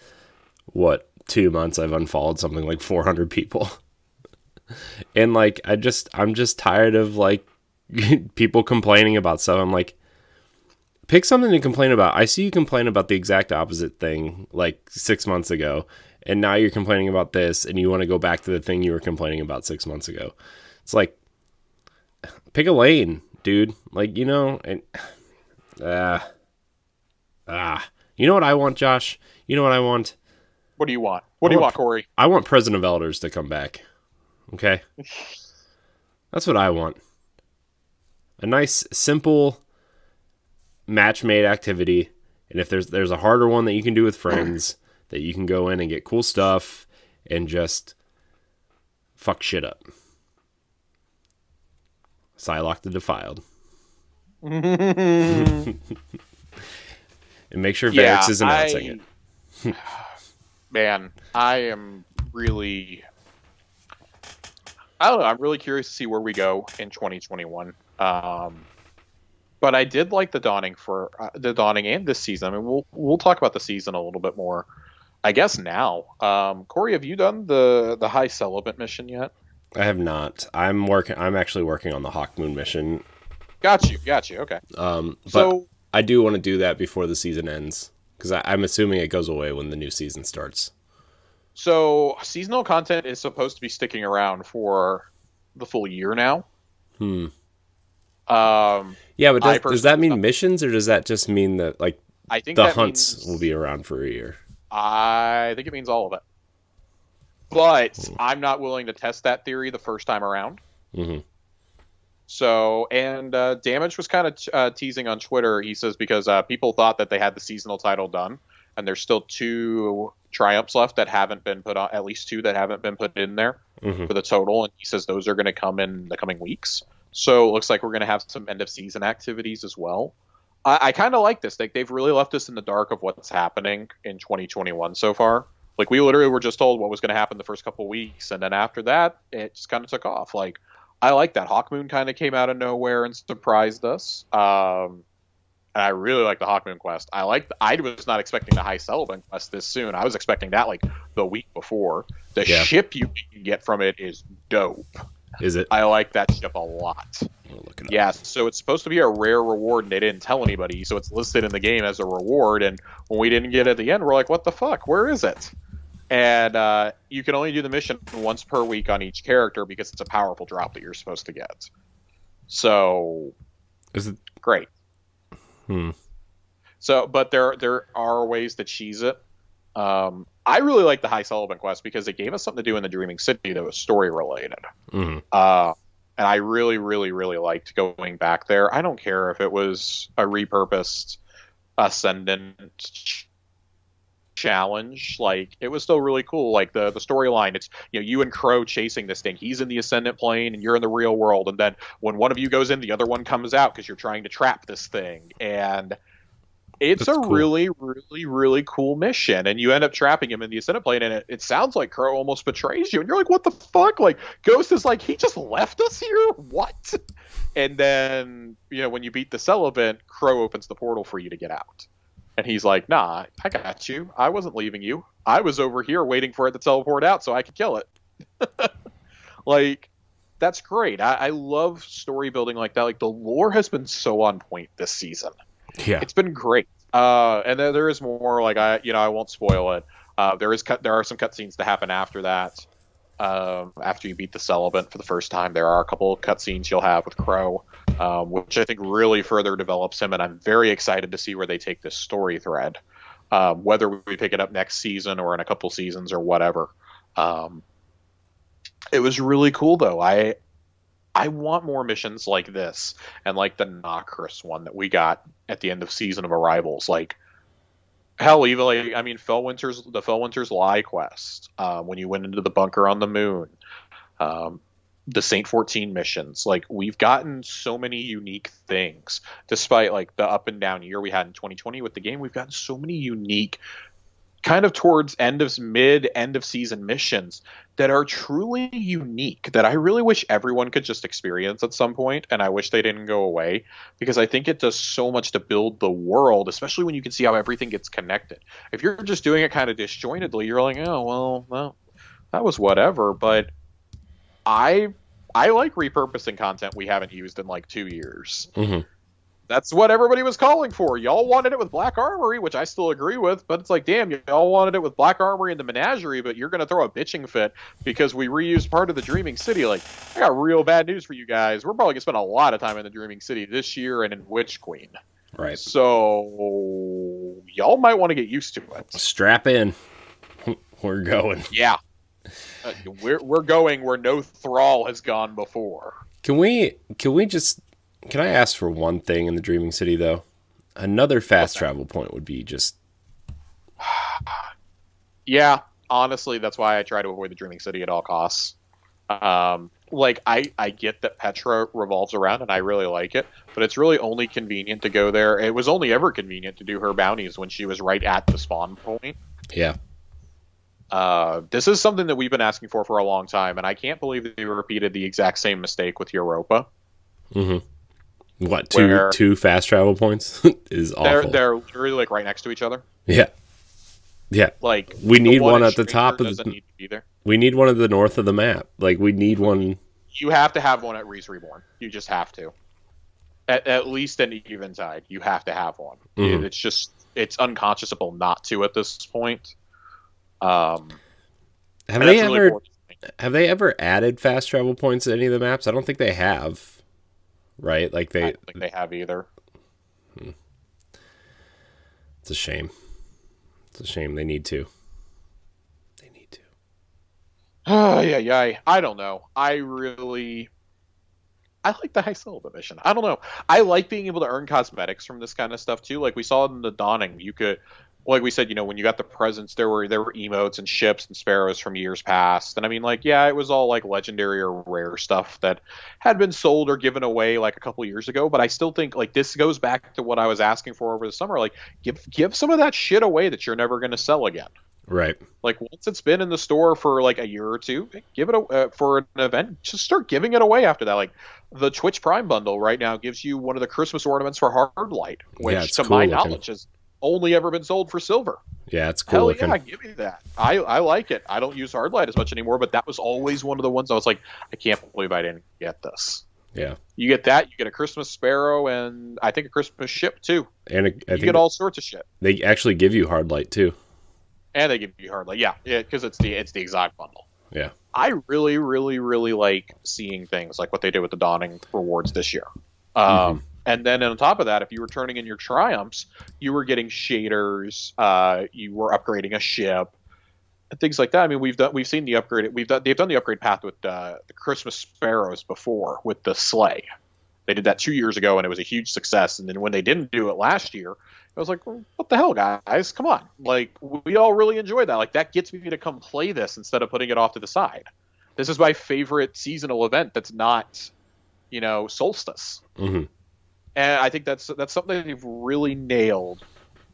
2 months, I've unfollowed something like 400 people. And, like, I'm just tired of, like, people complaining about stuff. I'm like, pick something to complain about. I see you complain about the exact opposite thing like 6 months ago, and now you're complaining about this, and you want to go back to the thing you were complaining about 6 months ago. It's like, pick a lane, dude. Like, and you know what I want, Josh? You know what I want? What do you want? What do you want, Corey? I want Prison of Elders to come back. Okay? That's what I want. A nice, simple... match-made activity, and if there's a harder one that you can do with friends that you can go in and get cool stuff and just fuck shit up. Psylocke the Defiled. And make sure Varix is announcing it. Man, I am really... I don't know, I'm really curious to see where we go in 2021. But I did like the Dawning and this season. I mean, we'll talk about the season a little bit more, I guess now. Corey, have you done the High Celibate mission yet? I have not. I'm actually working on the Hawkmoon mission. Got you. Okay. But I do want to do that before the season ends because I'm assuming it goes away when the new season starts. So seasonal content is supposed to be sticking around for the full year now. Yeah, but does that mean missions, or does that just mean that like I think the hunts will be around for a year? I think it means all of it. But I'm not willing to test that theory the first time around. Mm-hmm. So, and Damage was kind of teasing on Twitter. He says because people thought that they had the seasonal title done, and there's still 2 triumphs left that haven't been put on, at least 2 that haven't been put in there for the total. And he says those are going to come in the coming weeks. So it looks like we're going to have some end of season activities as well. I kind of like this. They've really left us in the dark of what's happening in 2021 so far. Like, we literally were just told what was going to happen the first couple of weeks, and then after that, it just kind of took off. Like, I like that. Hawkmoon kind of came out of nowhere and surprised us. And I really like the Hawkmoon quest. I was not expecting the High Sullivan quest this soon. I was expecting that like the week before. The ship you can get from it is dope. Is it? I like that ship a lot. Yeah, so it's supposed to be a rare reward, and they didn't tell anybody, so it's listed in the game as a reward, and when we didn't get it at the end, we're like, what the fuck? Where is it? And you can only do the mission once per week on each character because it's a powerful drop that you're supposed to get. So, is it great? So, but there are ways to cheese it. I really like the High Sullivan quest because it gave us something to do in the Dreaming City that was story related. And I really, really, really liked going back there. I don't care if it was a repurposed Ascendant challenge. Like, it was still really cool. Like, the storyline, it's, you and Crow chasing this thing. He's in the Ascendant plane and you're in the real world. And then when one of you goes in, the other one comes out because you're trying to trap this thing. And it's That's cool. Really, really, really cool mission. And you end up trapping him in the Ascendant plane, and it sounds like Crow almost betrays you. And you're like, what the fuck? Like, Ghost is like, he just left us here? What? And then, when you beat the Sullivan, Crow opens the portal for you to get out. And he's like, nah, I got you. I wasn't leaving you. I was over here waiting for it to teleport out so I could kill it. Like, that's great. I love story building like that. Like, the lore has been so on point this season. Yeah, it's been great. And then there is more. Like, I won't spoil it. There are some cutscenes to happen after that. After you beat the Sullivan for the first time, there are a couple of cutscenes you'll have with Crow, which I think really further develops him. And I'm very excited to see where they take this story thread, whether we pick it up next season or in a couple seasons or whatever. It was really cool, though. I want more missions like this, and like the Nokris one that we got at the end of Season of Arrivals. Like, hell, even like, the Fellwinter's Lie quest, when you went into the bunker on the moon, the Saint 14 missions. Like, we've gotten so many unique things, despite like the up and down year we had in 2020 with the game. We've gotten so many unique, kind of towards end of season missions that are truly unique, that I really wish everyone could just experience at some point, and I wish they didn't go away, because I think it does so much to build the world, especially when you can see how everything gets connected. If you're just doing it kind of disjointedly, you're like, oh, well, that was whatever. But I like repurposing content we haven't used in like 2 years. Mm-hmm. That's what everybody was calling for. Y'all wanted it with Black Armory, which I still agree with, but it's like, damn, y'all wanted it with Black Armory and the Menagerie, but you're going to throw a bitching fit because we reused part of the Dreaming City. Like, I got real bad news for you guys. We're probably going to spend a lot of time in the Dreaming City this year and in Witch Queen. Right. So, y'all might want to get used to it. Strap in. We're going. Yeah. We're going where no Thrall has gone before. Can I ask for one thing in the Dreaming City, though? Another fast travel point would be just... Yeah, honestly, that's why I try to avoid the Dreaming City at all costs. Like, I get that Petra revolves around, and I really like it, but it's really only convenient to go there. It was only ever convenient to do her bounties when she was right at the spawn point. Yeah. This is something that we've been asking for a long time, and I can't believe that they repeated the exact same mistake with Europa. Mm-hmm. What, two fast travel points is awful. They're literally like right next to each other. Yeah. Yeah. Like, we need one at the top of the... Need to be there. We need one at the north of the map. Like, we need one... You have to have one at Reese Reborn. You just have to. At least in Eventide, you have to have one. Mm-hmm. It's unconscionable not to at this point. Have they ever added fast travel points to any of the maps? I don't think they have. Right? Like, I don't think they have either. It's a shame. It's a shame. They need to. They need to. Yeah. I don't know. I like the high syllable mission. I don't know. I like being able to earn cosmetics from this kind of stuff too. Like we saw in the Dawning, you could, like we said, when you got the presents, there were emotes and ships and sparrows from years past. And I mean, like, yeah, it was all like legendary or rare stuff that had been sold or given away like a couple years ago. But I still think like this goes back to what I was asking for over the summer. Like, give some of that shit away that you're never going to sell again. Right. Like once it's been in the store for like a year or two, give it for an event. Just start giving it away after that. Like the Twitch Prime bundle right now gives you one of the Christmas ornaments for Hardlight, which to my knowledge has only ever been sold for silver. Yeah, it's cool. Hell looking. Yeah, give me that. I like it. I don't use Hardlight as much anymore, but that was always one of the ones I was like, I can't believe I didn't get this. Yeah. You get that. You get a Christmas sparrow, and I think a Christmas ship too. And you get all sorts of shit. They actually give you Hardlight too. And they give you Hardlight, yeah, because it's the exotic bundle. Yeah, I really, really, really like seeing things like what they did with the Dawning rewards this year. And then on top of that, if you were turning in your triumphs, you were getting shaders, you were upgrading a ship, and things like that. I mean, we've seen the upgrade. They've done the upgrade path with the Christmas sparrows before with the sleigh. They did that 2 years ago, and it was a huge success. And then when they didn't do it last year, I was like, well, what the hell, guys? Come on. Like, we all really enjoyed that. Like, that gets me to come play this instead of putting it off to the side. This is my favorite seasonal event that's not, Solstice. Mm-hmm. And I think that's something that they've really nailed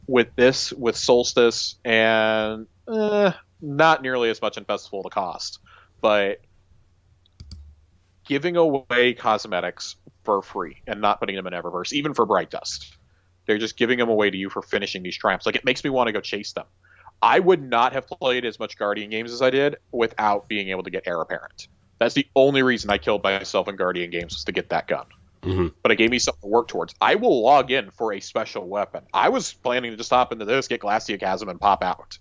with this, with Solstice, and not nearly as much in Festival of the Cost. But giving away cosmetics for free and not putting them in Eververse, even for Bright Dust. They're just giving them away to you for finishing these triumphs. Like, it makes me want to go chase them. I would not have played as much Guardian games as I did without being able to get Heir Apparent. That's the only reason I killed myself in Guardian games, was to get that gun. Mm-hmm. But it gave me something to work towards. I will log in for a special weapon. I was planning to just hop into this, get Glacia Chasm, and pop out.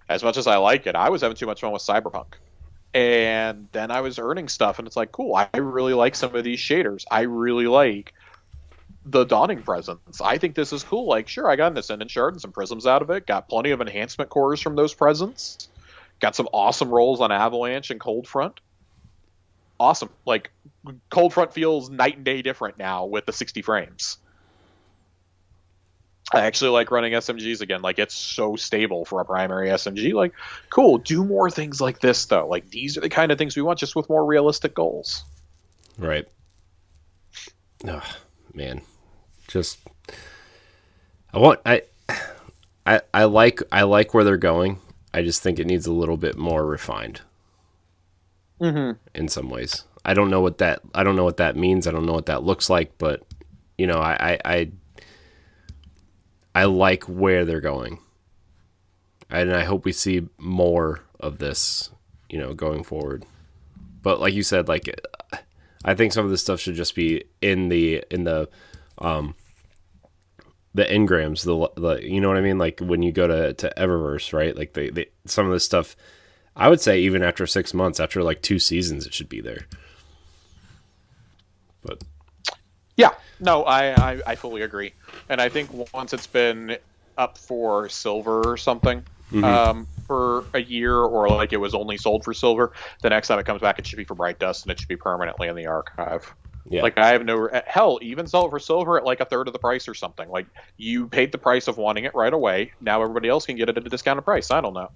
As much as I like it, I was having too much fun with Cyberpunk. And then I was earning stuff, and it's like, cool, I really like some of these shaders. I really like the Dawning presents. I think this is cool. Like, sure, I got an Ascendant Shard and some Prisms out of it. Got plenty of enhancement cores from those presents. Got some awesome rolls on Avalanche and Cold Front. Awesome. Like, Cold Front feels night and day different now with the 60 frames. I actually like running SMGs again. Like, it's so stable for a primary SMG. Like, cool. Do more things like this, though. Like, these are the kind of things we want, just with more realistic goals. Right. Oh, man. Just, I like where they're going. I just think it needs a little bit more refined. Mm-hmm. In some ways, I don't know what that means. I don't know what that looks like, but I like where they're going, and I hope we see more of this, going forward. But like you said, like, I think some of this stuff should just be in the engrams, the you know what I mean? Like, when you go to Eververse, right? Like, they some of this stuff, I would say even after 6 months, after like 2 seasons, it should be there. But yeah, no, I fully agree. And I think once it's been up for silver or something, for a year, or like it was only sold for silver, the next time it comes back, it should be for Bright Dust, and it should be permanently in the archive. Yeah. Like, I have no hell, even sell it for silver at like a third of the price or something. Like, you paid the price of wanting it right away. Now everybody else can get it at a discounted price. I don't know.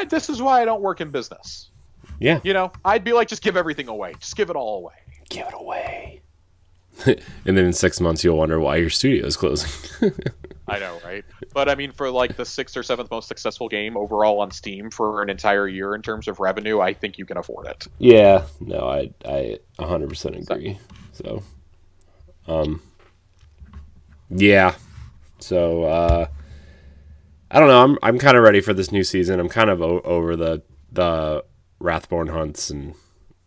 This is why I don't work in business. Yeah. I'd be like, just give everything away. Just give it all away. Give it away. And then in 6 months, you'll wonder why your studio is closing. I know, right? But I mean, for like the 6th or 7th most successful game overall on Steam for an entire year in terms of revenue, I think you can afford it. Yeah. No, I 100% agree. So, yeah. So, I don't know. I'm kind of ready for this new season. I'm kind of over the Wrathborn hunts, and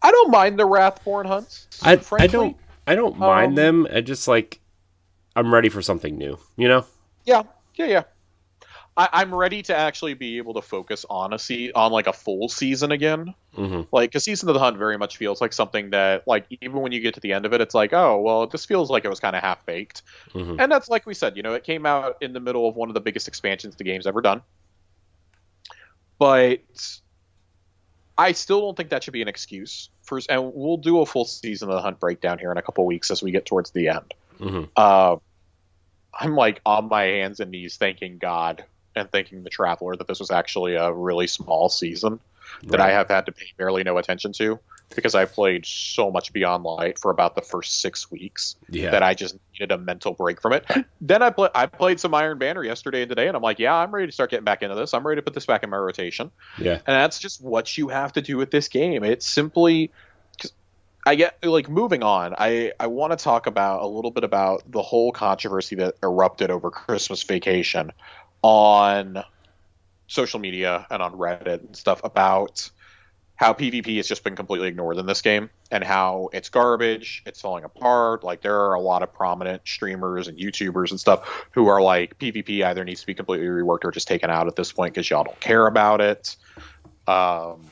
I don't mind the Wrathborn hunts. I don't mind them. I just, like, I'm ready for something new. Yeah. I'm ready to actually be able to focus on on like a full season again. Mm-hmm. Like, because Season of the Hunt very much feels like something that, like, even when you get to the end of it, it's like, oh, well, this feels like it was kind of half baked. Mm-hmm. And that's like we said, it came out in the middle of one of the biggest expansions the game's ever done. But I still don't think that should be an excuse. And we'll do a full Season of the Hunt breakdown here in a couple weeks as we get towards the end. Mm-hmm. I'm like on my hands and knees thanking God and thanking the Traveler that this was actually a really small season that I have had to pay barely no attention to, because I played so much Beyond Light for about the first 6 weeks that I just needed a mental break from it. Then I played some Iron Banner yesterday and today, and I'm like, yeah, I'm ready to start getting back into this. I'm ready to put this back in my rotation. Yeah. And that's just what you have to do with this game. It's simply... I get, like, moving on, I want to talk about a little bit about the whole controversy that erupted over Christmas Vacation on social media and on Reddit and stuff about how PvP has just been completely ignored in this game and how it's garbage, it's falling apart. Like, there are a lot of prominent streamers and YouTubers and stuff who are like, PvP either needs to be completely reworked or just taken out at this point because y'all don't care about it. And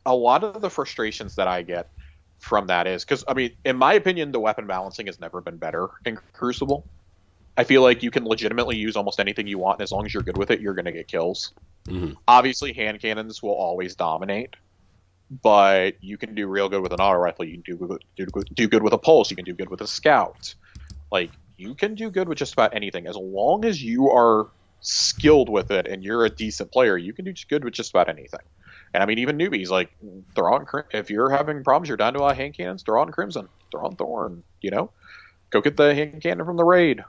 a lot of the frustrations that I get from that is because, I mean, in my opinion, the weapon balancing has never been better in Crucible. I feel like you can legitimately use almost anything you want, and as long as you're good with it, you're going to get kills. Mm-hmm. Obviously, hand cannons will always dominate, but you can do real good with an auto rifle. You can do good with a pulse. You can do good with a scout. Like, you can do good with just about anything. As long as you are skilled with it and you're a decent player, you can do good with just about anything. And I mean, even newbies, like, throw on, if you're having problems, you're down to hand cannons, throw on Crimson, throw on Thorn, go get the hand cannon from the raid,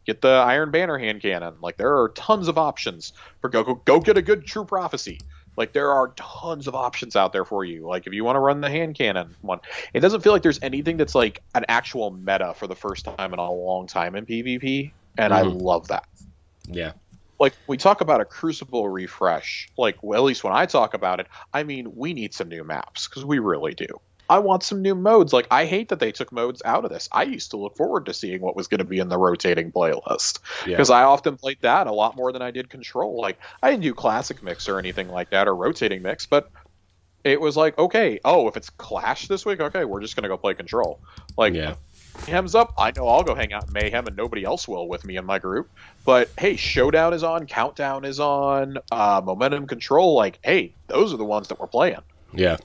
get the Iron Banner hand cannon. Like, there are tons of options for go get a good True Prophecy. Like, there are tons of options out there for you. Like, if you want to run the hand cannon one, it doesn't feel like there's anything that's like an actual meta for the first time in a long time in PvP. And I love that. Yeah. Like, we talk about a Crucible refresh, like, well, at least when I talk about it, I mean, we need some new maps, because we really do. I want some new modes. Like, I hate that they took modes out of this. I used to look forward to seeing what was going to be in the rotating playlist, because I often played that a lot more than I did Control. Like, I didn't do Classic Mix or anything like that, or Rotating Mix, but it was like, okay, if it's Clash this week, okay, we're just going to go play Control. Like, Mayhem's up. I know I'll go hang out in Mayhem and nobody else will with me in my group. But hey, Showdown is on, Countdown is on, Momentum Control. Like, hey, those are the ones that we're playing. Yeah.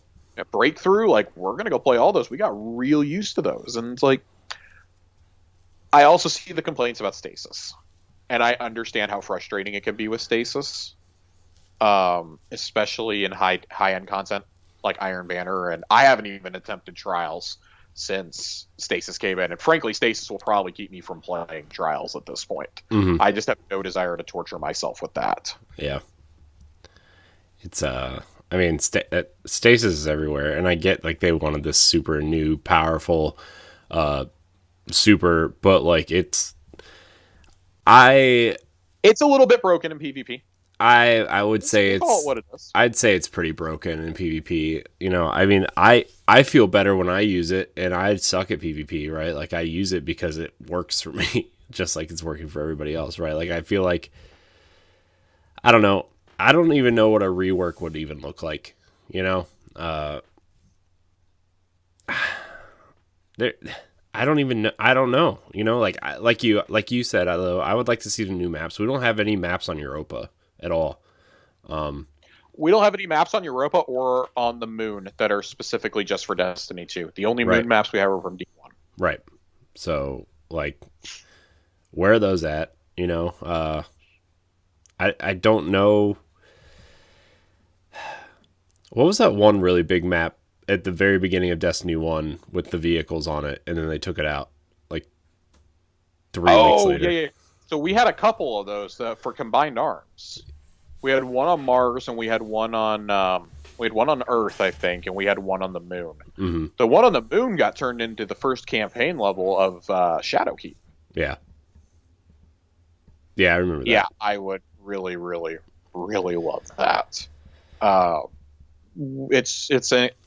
Breakthrough, like, we're going to go play all those. We got real used to those. And it's like, I also see the complaints about Stasis. And I understand how frustrating it can be with Stasis. Especially in high-end content like Iron Banner. And I haven't even attempted Trials since Stasis came in, and frankly, Stasis will probably keep me from playing Trials at this point. Mm-hmm. I just have no desire to torture myself with that. Yeah, it's I mean, Stasis is everywhere, and I get, like, they wanted this super new, powerful, super, but like it's a little bit broken in PvP. I would say it's what it is. I'd say it's pretty broken in PvP. I mean, I feel better when I use it, and I suck at PvP, right? Like, I use it because it works for me, just like it's working for everybody else, right? Like, I feel like, I don't know. I don't even know what a rework would even look like, I don't even know. I don't know. Like you said, although I would like to see the new maps. We don't have any maps on Europa at all. We don't have any maps on Europa or on the moon that are specifically just for Destiny 2. The only moon maps we have are from D1. Right. So, like, where are those at? I don't know. What was that one really big map at the very beginning of Destiny 1 with the vehicles on it, and then they took it out, like, 3 weeks later? Yeah. So we had a couple of those for Combined Arms. We had one on Mars, and we had one on Earth, I think, and we had one on the moon. Mm-hmm. The one on the moon got turned into the first campaign level of Shadowkeep. Yeah. Yeah, I remember that. Yeah, I would really, really, really love that.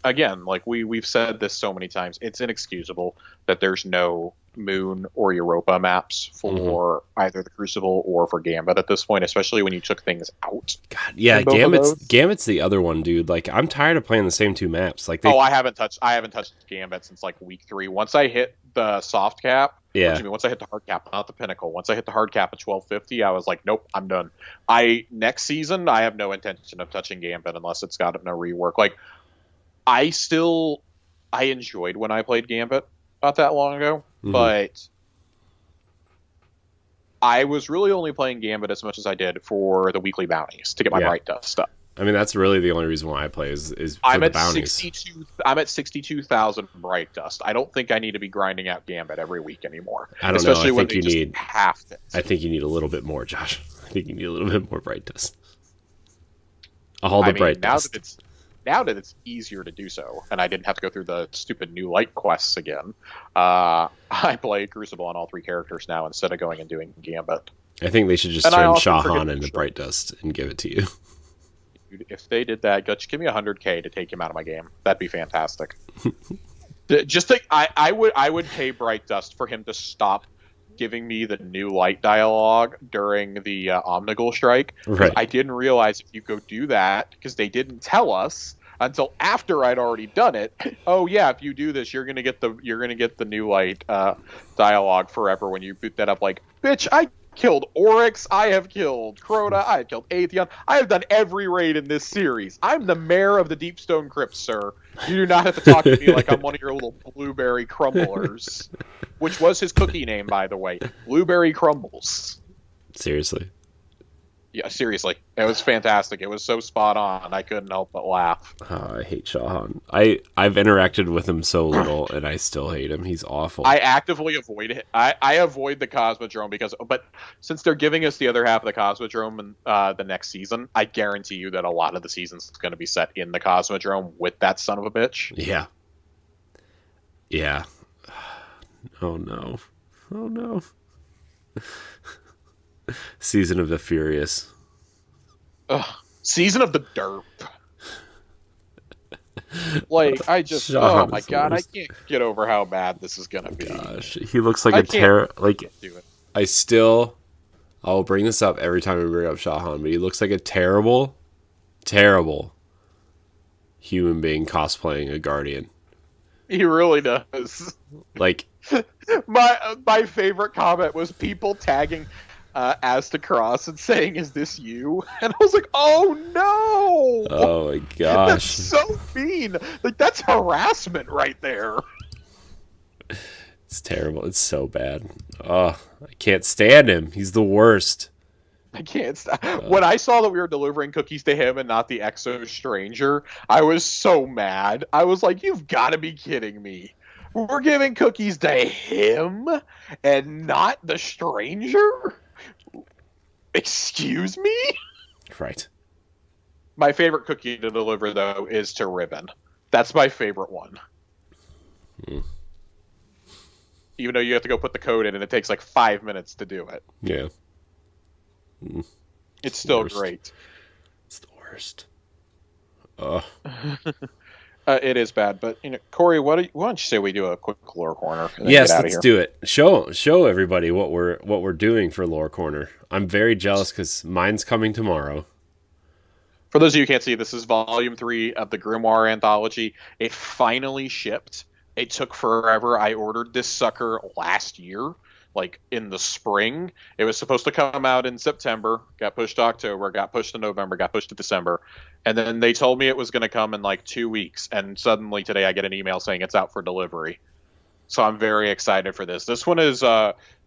Again, like we've said this so many times, it's inexcusable that there's no Moon or Europa maps for either the Crucible or for Gambit at this point, especially when you took things out. God, yeah, Gambit's the other one, dude. Like, I'm tired of playing the same two maps. Like, I haven't touched Gambit since like week 3. Once I hit the soft cap, once I hit the hard cap, not the pinnacle. Once I hit the hard cap at 1250, I was like, nope, I'm done. Next season, I have no intention of touching Gambit unless it's got no rework. Like, I enjoyed when I played Gambit not that long ago, but I was really only playing Gambit as much as I did for the weekly bounties to get my Bright Dust up. I mean, that's really the only reason why I play is for the bounties. I'm at 62,000 Bright Dust. I don't think I need to be grinding out Gambit every week anymore. I don't know. I think you need half it. I think you need a little bit more, Josh. I think you need a little bit more Bright Dust. Bright Dust. Now that it's easier to do so, and I didn't have to go through the stupid new light quests again, I play Crucible on all 3 characters now instead of going and doing Gambit. I think they should just turn Shahan into Bright Dust and give it to you. Dude, if they did that, just give me 100K to take him out of my game. That'd be fantastic. I would pay Bright Dust for him to stop giving me the new light dialogue during the Omnigul strike. Right. I didn't realize if you go do that, because they didn't tell us until after I'd already done it. Oh yeah, if you do this, you're gonna get the new light dialogue forever when you boot that up. Like, bitch, I killed Oryx, I have killed Crota, I have killed Atheon, I have done every raid in this series. I'm the mayor of the Deepstone Crypt, sir. You do not have to talk to me like I'm one of your little blueberry crumblers. Which was his cookie name, by the way. Blueberry Crumbles. Seriously? Yeah, seriously. It was fantastic. It was so spot on. I couldn't help but laugh. I hate Shahan. I've interacted with him so little, and I still hate him. He's awful. I actively avoid it. I avoid the Cosmodrome but since they're giving us the other half of the Cosmodrome in the next season, I guarantee you that a lot of the season's going to be set in the Cosmodrome with that son of a bitch. Yeah. Yeah. Oh no. Oh no. Season of the Furious. Ugh. Season of the Derp. Like, I just, oh my god, I can't get over how bad this is gonna be. Gosh, he looks like I'll bring this up every time we bring up Shahan, but he looks like a terrible, terrible human being cosplaying a Guardian. He really does. Like, my favorite comment was people tagging Aztecross and saying, "Is this you?" And I was like, "Oh no! Oh my gosh, that's so mean! Like, that's harassment right there." It's terrible. It's so bad. Oh, I can't stand him. He's the worst. I can't when I saw that we were delivering cookies to him and not the Exo Stranger, I was so mad. I was like, "You've got to be kidding me! We're giving cookies to him and not the stranger." Excuse me? Right. My favorite cookie to deliver, though, is to Ribbon. That's my favorite one. Even though you have to go put the code in and it takes like 5 minutes to do it. Yeah. It's still great. It's the worst. It is bad, but Corey, why don't you say we do a quick lore corner? Yes, let's do it. Show everybody what we're doing for lore corner. I'm very jealous because mine's coming tomorrow. For those of you who can't see, this is volume 3 of the Grimoire anthology. It finally shipped. It took forever. I ordered this sucker last year, like in the spring. It was supposed to come out in September, got pushed to October, got pushed to November, got pushed to December. And then they told me it was going to come in like 2 weeks. And suddenly today I get an email saying it's out for delivery. So I'm very excited for this. This one is,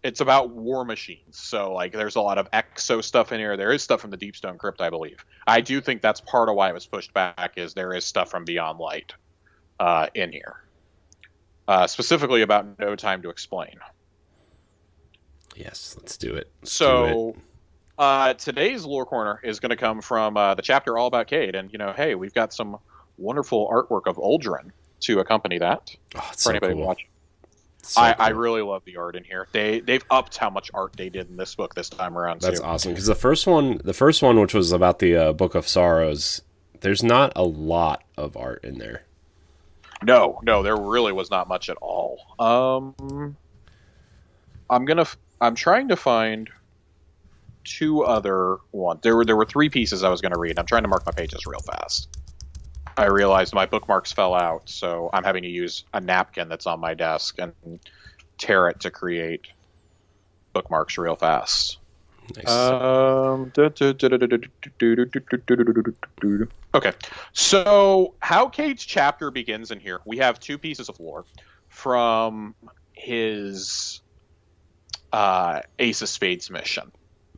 it's about war machines. So like there's a lot of exo stuff in here. There is stuff from the Deepstone Crypt, I believe. I do think that's part of why it was pushed back, is there is stuff from Beyond Light in here. Specifically about No Time to Explain. Yes, let's do it. Today's lore corner is going to come from the chapter all about Cayde, and hey, we've got some wonderful artwork of Uldren to accompany that. Oh, it's for so anybody cool. watching. So I cool. really love the art in here. They've upped how much art they did in this book this time around. That's too. awesome, because the first one, which was about the Book of Sorrows, there's not a lot of art in there. No, there really was not much at all. I'm trying to find two other ones. There were three pieces I was gonna read. I'm trying to mark my pages real fast. I realized my bookmarks fell out, so I'm having to use a napkin that's on my desk and tear it to create bookmarks real fast. Nice. Okay, so how Cayde's chapter begins in here, we have two pieces of lore from his Ace of Spades mission,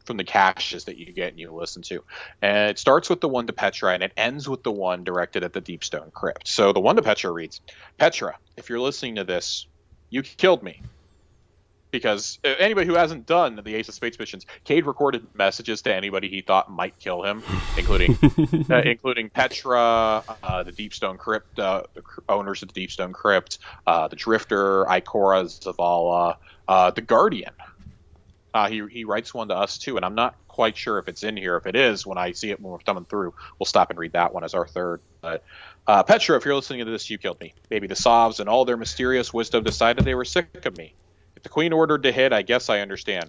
from the caches that you get and you listen to. And it starts with the one to Petra, and it ends with the one directed at the Deepstone Crypt. So the one to Petra reads, Petra, if you're listening to this, you killed me. Because anybody who hasn't done the Ace of Spades missions, Cayde recorded messages to anybody he thought might kill him, including Petra, the Deepstone Crypt, the owners of the Deepstone Crypt, the Drifter, Ikora, Zavala, the Guardian. He writes one to us too, and I'm not quite sure if it's in here. If it is, when I see it when we're coming through, we'll stop and read that one as our third. But Petra, if you're listening to this, you killed me. Maybe the Sovs and all their mysterious wisdom decided they were sick of me. If the Queen ordered to hit, I guess I understand.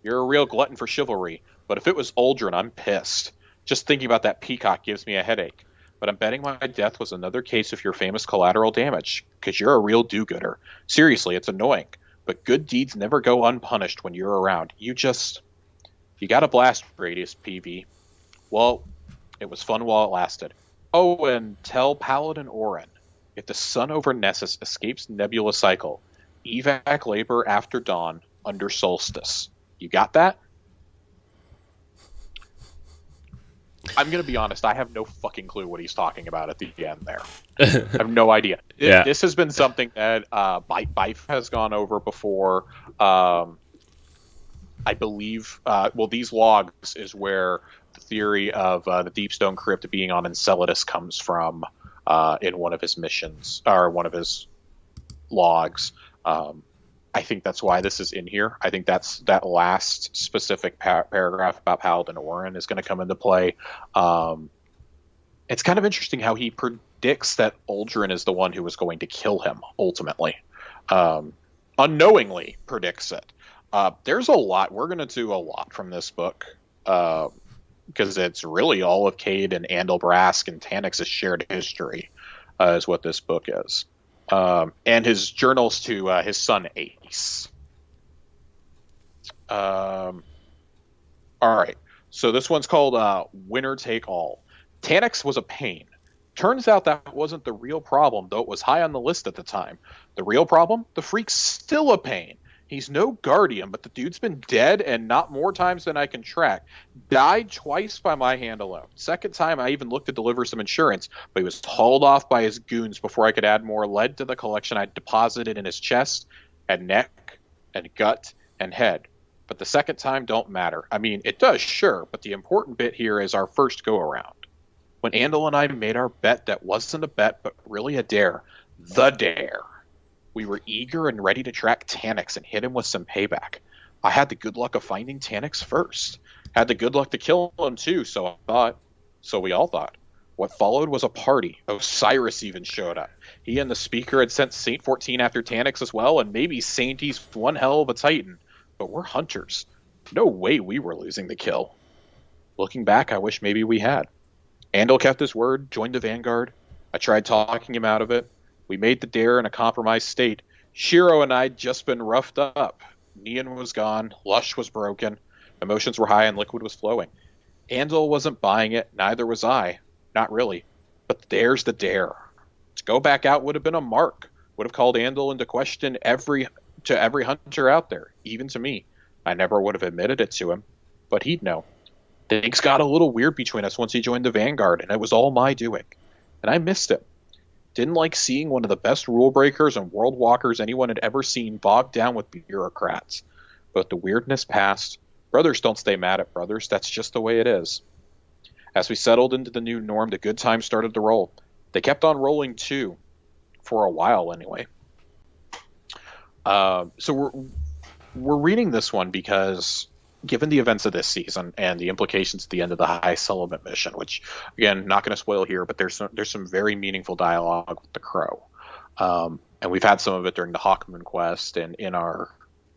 You're a real glutton for chivalry, but if it was Uldren, I'm pissed. Just thinking about that peacock gives me a headache. But I'm betting my death was another case of your famous collateral damage, because you're a real do-gooder. Seriously, it's annoying. But good deeds never go unpunished when you're around. You got a blast radius, PV. Well, it was fun while it lasted. Oh, and tell Paladin Orin, if the sun over Nessus escapes Nebula Cycle, evac labor after dawn under solstice. You got that? I'm going to be honest, I have no fucking clue what he's talking about at the end there. I have no idea. Yeah. This has been something that Bife has gone over before. I believe, these logs is where the theory of the Deepstone Crypt being on Enceladus comes from in one of his missions, or one of his logs. I think that's why this is in here. I think that last specific paragraph about Paladin Orin is going to come into play. It's kind of interesting how he predicts that Uldren is the one who is going to kill him, ultimately. Unknowingly predicts it. There's a lot. We're going to do a lot from this book, because it's really all of Cayde and Andalbrask and Tannix's shared history, is what this book is. And his journals to his son Ace. All right, so this one's called Winner Take All. Tannix was a pain. Turns out that wasn't the real problem, though it was high on the list at the time. The real problem? The freak's still a pain. He's no guardian, but the dude's been dead, and not more times than I can track. Died twice by my hand alone. Second time, I even looked to deliver some insurance, but he was hauled off by his goons before I could add more lead to the collection I'd deposited in his chest, and neck, and gut, and head. But the second time don't matter. I mean, it does, sure, but the important bit here is our first go-around. When Andal and I made our bet that wasn't a bet, but really a dare. The dare. We were eager and ready to track Tannix and hit him with some payback. I had the good luck of finding Tannix first. Had the good luck to kill him too, so I thought. So we all thought. What followed was a party. Osiris even showed up. He and the speaker had sent Saint 14 after Tannix as well, and maybe Saintie's one hell of a titan. But we're hunters. No way we were losing the kill. Looking back, I wish maybe we had. Andal kept his word, joined the Vanguard. I tried talking him out of it. We made the dare in a compromised state. Shiro and I'd just been roughed up. Neon was gone. Lush was broken. Emotions were high and liquid was flowing. Andal wasn't buying it. Neither was I. Not really. But the dare's the dare. To go back out would have been a mark. Would have called Andal into question to every hunter out there, even to me. I never would have admitted it to him. But he'd know. Things got a little weird between us once he joined the Vanguard, and it was all my doing. And I missed him. Didn't like seeing one of the best rule breakers and world walkers anyone had ever seen bogged down with bureaucrats. But the weirdness passed. Brothers don't stay mad at brothers. That's just the way it is. As we settled into the new norm, the good times started to roll. They kept on rolling too. For a while, anyway. So we're reading this one because, given the events of this season and the implications at the end of the High Settlement mission, which, again, not going to spoil here, but there's some very meaningful dialogue with the Crow. And we've had some of it during the Hawkmoon quest and in our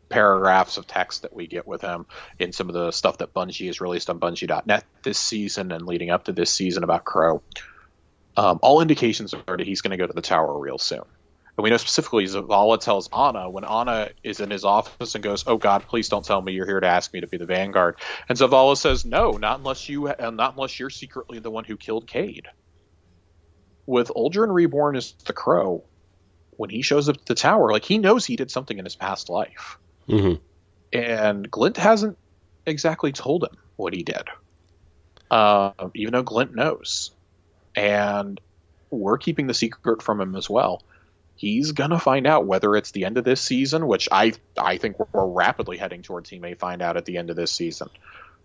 paragraphs of text that we get with him in some of the stuff that Bungie has released on Bungie.net this season and leading up to this season about Crow, all indications are that he's going to go to the tower real soon. And we know specifically Zavala tells Ana when Ana is in his office and goes, "Oh God, please don't tell me you're here to ask me to be the Vanguard." And Zavala says, "No, not unless you're secretly the one who killed Cayde." With Uldren Reborn as the Crow, when he shows up at the tower, like, he knows he did something in his past life. Mm-hmm. And Glint hasn't exactly told him what he did, even though Glint knows. And we're keeping the secret from him as well. He's going to find out, whether it's the end of this season, which I think we're rapidly heading towards he may find out at the end of this season.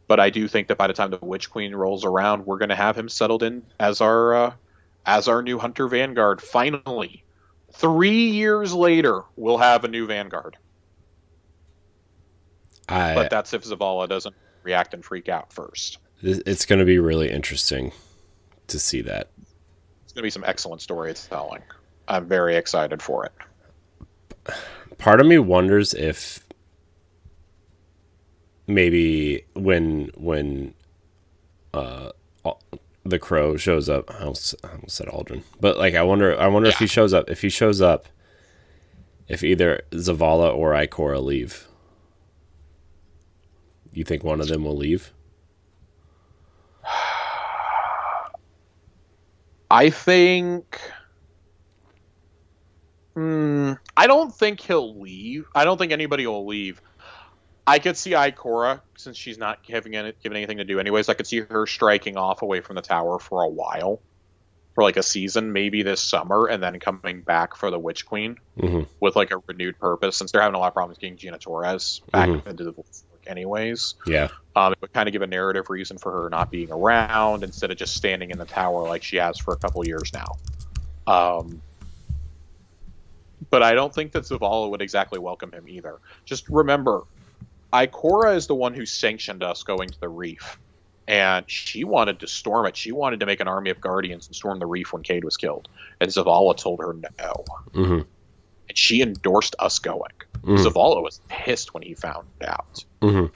But I do think that by the time the Witch Queen rolls around, we're going to have him settled in as our new Hunter Vanguard. Finally, 3 years later, we'll have a new Vanguard. But that's if Zavala doesn't react and freak out first. It's going to be really interesting to see that. It's going to be some excellent storytelling. I'm very excited for it. Part of me wonders if maybe when the Crow shows up, I almost said Aldrin, but like I wonder if he shows up. If either Zavala or Ikora leave, you think one of them will leave? I think. I don't think he'll leave. I don't think anybody will leave. I could see Ikora, since she's not given anything to do anyways, I could see her striking off away from the tower for a while. For like a season, maybe this summer, and then coming back for the Witch Queen with like a renewed purpose, since they're having a lot of problems getting Gina Torres back into the work anyways. Yeah. It would kind of give a narrative reason for her not being around instead of just standing in the tower like she has for a couple years now. But I don't think that Zavala would exactly welcome him either. Just remember, Ikora is the one who sanctioned us going to the Reef. And she wanted to storm it. She wanted to make an army of Guardians and storm the Reef when Cayde was killed. And Zavala told her no. And she endorsed us going. Zavala was pissed when he found out. And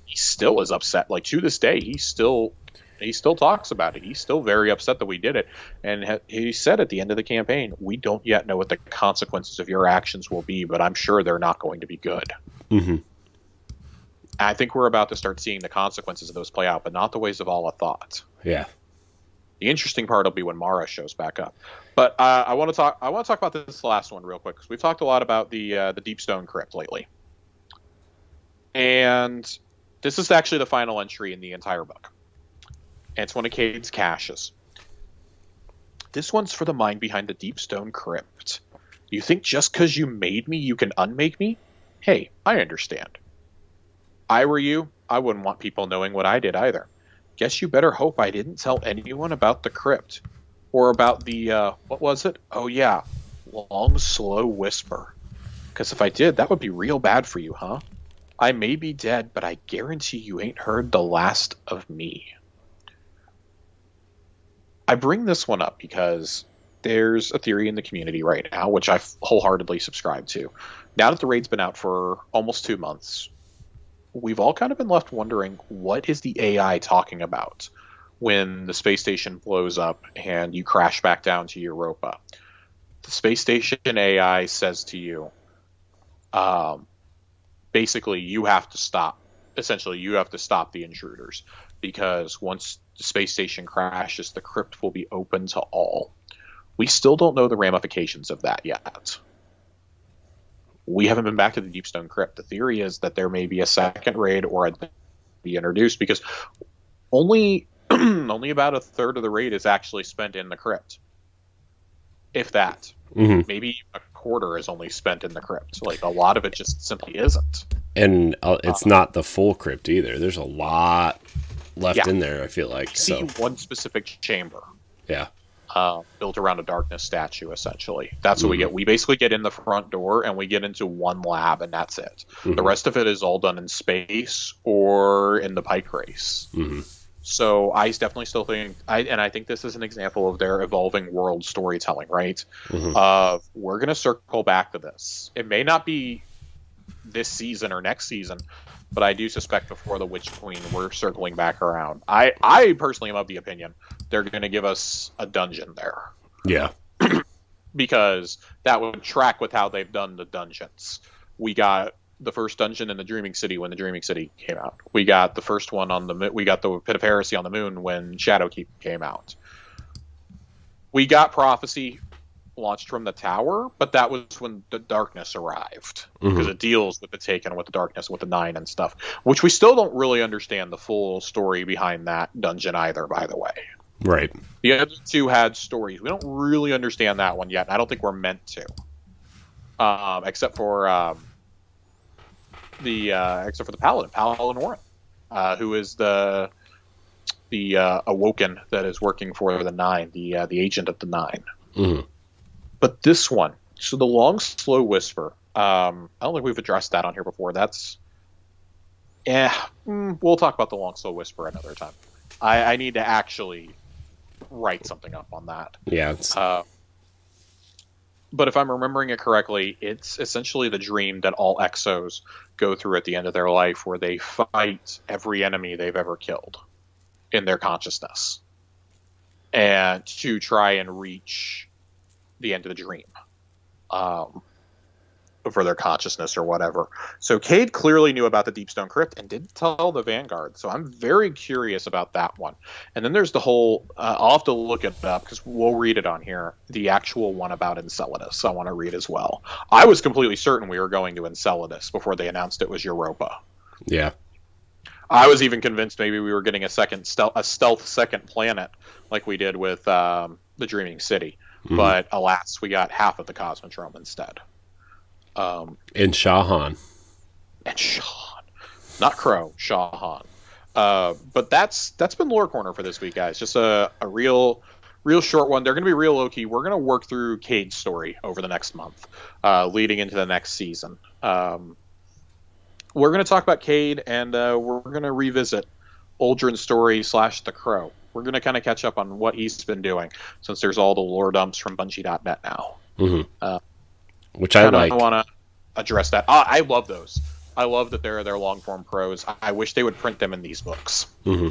he still is upset. Like, to this day, he still talks about it. He's still very upset that we did it. And he said at the end of the campaign, "We don't yet know what the consequences of your actions will be, but I'm sure they're not going to be good." I think we're about to start seeing the consequences of those play out, but not the way Zavala thought. Yeah. The interesting part will be when Mara shows back up. But I want to talk about this last one real quick, because we've talked a lot about the Deep Stone Crypt lately. And this is actually the final entry in the entire book. And it's one of Cayde's caches. This one's for the mind behind the Deep Stone Crypt. You think just because you made me, you can unmake me? Hey, I understand. I were you, I wouldn't want people knowing what I did either. Guess you better hope I didn't tell anyone about the crypt. Or about the, what was it? Oh yeah, long, slow whisper. Because if I did, that would be real bad for you, huh? I may be dead, but I guarantee you ain't heard the last of me. I bring this one up because there's a theory in the community right now, which I wholeheartedly subscribe to. Now that the raid's been out for almost 2 months, we've all kind of been left wondering, what is the AI talking about when the space station blows up and you crash back down to Europa? The space station AI says to you, basically, you have to stop. Essentially, you have to stop the intruders, because once the space station crashes, the crypt will be open to all. We still don't know the ramifications of that yet. We haven't been back to the Deep Stone Crypt. The theory is that there may be a second raid or be introduced, because only about a third of the raid is actually spent in the crypt. If that. Maybe a quarter is only spent in the crypt. Like, a lot of it just simply isn't. And it's not the full crypt either. There's a lot left in there, I feel like. We see one specific chamber. Yeah. Built around a darkness statue, essentially. That's what we get. We basically get in the front door and we get into one lab, and that's it. The rest of it is all done in space or in the Pike race. So I definitely still think, I think this is an example of their evolving world storytelling, right? We're going to circle back to this. It may not be this season or next season, but I do suspect before the Witch Queen we're circling back around. I personally am of the opinion they're going to give us a dungeon there. Yeah. Because that would track with how they've done the dungeons. We got the first dungeon in the Dreaming City when the Dreaming City came out. We got the first one we got the Pit of Heresy on the Moon when Shadowkeep came out. We got Prophecy launched from the tower, but that was when the darkness arrived, because it deals with the Taken, with the darkness, with the Nine and stuff, which we still don't really understand the full story behind that dungeon either, by the way. Right. The other two had stories. We don't really understand that one yet. I don't think we're meant to, except for the Paladin Warren, who is the Awoken that is working for the Nine, the agent of the Nine. Mm-hmm. But this one, so the Long Slow Whisper. I don't think we've addressed that on here before. We'll talk about the Long Slow Whisper another time. I need to actually write something up on that. Yeah. But if I'm remembering it correctly, it's essentially the dream that all Exos go through at the end of their life, where they fight every enemy they've ever killed in their consciousness, and to try and reach the end of the dream for their consciousness or whatever. So Cayde clearly knew about the Deepstone Crypt and didn't tell the Vanguard. So I'm very curious about that one. And then there's the whole, I'll have to look it up because we'll read it on here, the actual one about Enceladus I want to read as well. I was completely certain we were going to Enceladus before they announced it was Europa. Yeah. I was even convinced maybe we were getting a stealth second planet like we did with the Dreaming City. Mm-hmm. But alas, we got half of the Cosmodrome instead. And Shahan. Not Crow, Shahan. But that's been Lore Corner for this week, guys. Just a real short one. They're going to be real low key. We're going to work through Cayde's story over the next month, leading into the next season. We're going to talk about Cayde, and we're going to revisit Uldren's story / The Crow. We're going to kind of catch up on what he's been doing, since there's all the lore dumps from Bungie.net now. Mm-hmm. Which I like. I want to address that. I love those. I love that they're long form prose. I wish they would print them in these books. Mm-hmm.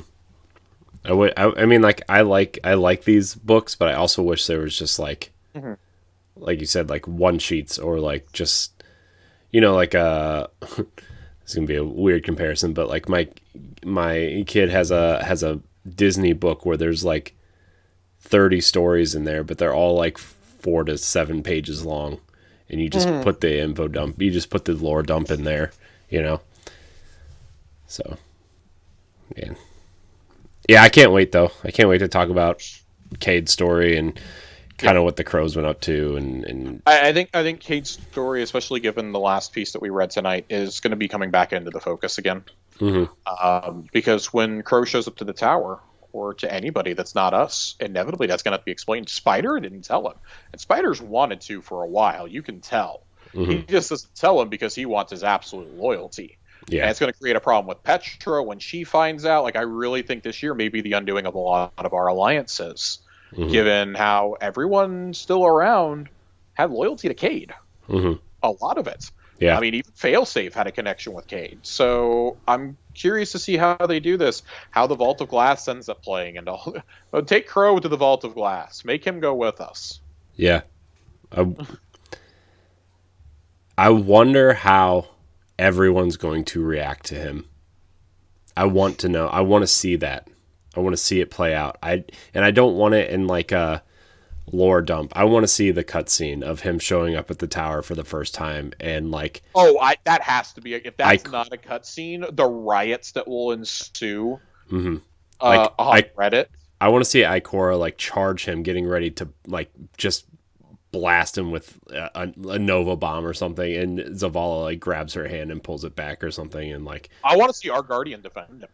I mean, like I like these books, but I also wish there was just like you said, like one sheets, or like just, like it's gonna be a weird comparison, but like my kid has a Disney book where there's like 30 stories in there, but they're all like 4 to 7 pages long, and you just put the info dump, you just put the lore dump in there, So, yeah, I can't wait though. I can't wait to talk about Cayde's story and kind of what the Crows went up to, and I think Cayde's story, especially given the last piece that we read tonight, is going to be coming back into the focus again. Mm-hmm. Because when Crow shows up to the tower, or to anybody that's not us, inevitably that's going to have to be explained. Spider didn't tell him, and Spider's wanted to for a while. You can tell. Mm-hmm. He just doesn't tell him because he wants his absolute loyalty. Yeah, and it's going to create a problem with Petra when she finds out. Like, I really think this year may be the undoing of a lot of our alliances, given how everyone still around had loyalty to Cayde. Mm-hmm. A lot of it. Yeah. I mean, even Failsafe had a connection with Cayde. So I'm curious to see how they do this, how the Vault of Glass ends up playing, and all. Take Crow to the Vault of Glass. Make him go with us. Yeah. I wonder how everyone's going to react to him. I want to know. I want to see that. I want to see it play out. I don't want it in like a lore dump. I want to see the cutscene of him showing up at the tower for the first time, and like, that has to be, if that's not a cutscene, the riots that will ensue on Reddit. I want to see Ikora like charge him, getting ready to like just blast him with a Nova bomb or something, and Zavala like grabs her hand and pulls it back or something, and like, I want to see our Guardian defend him.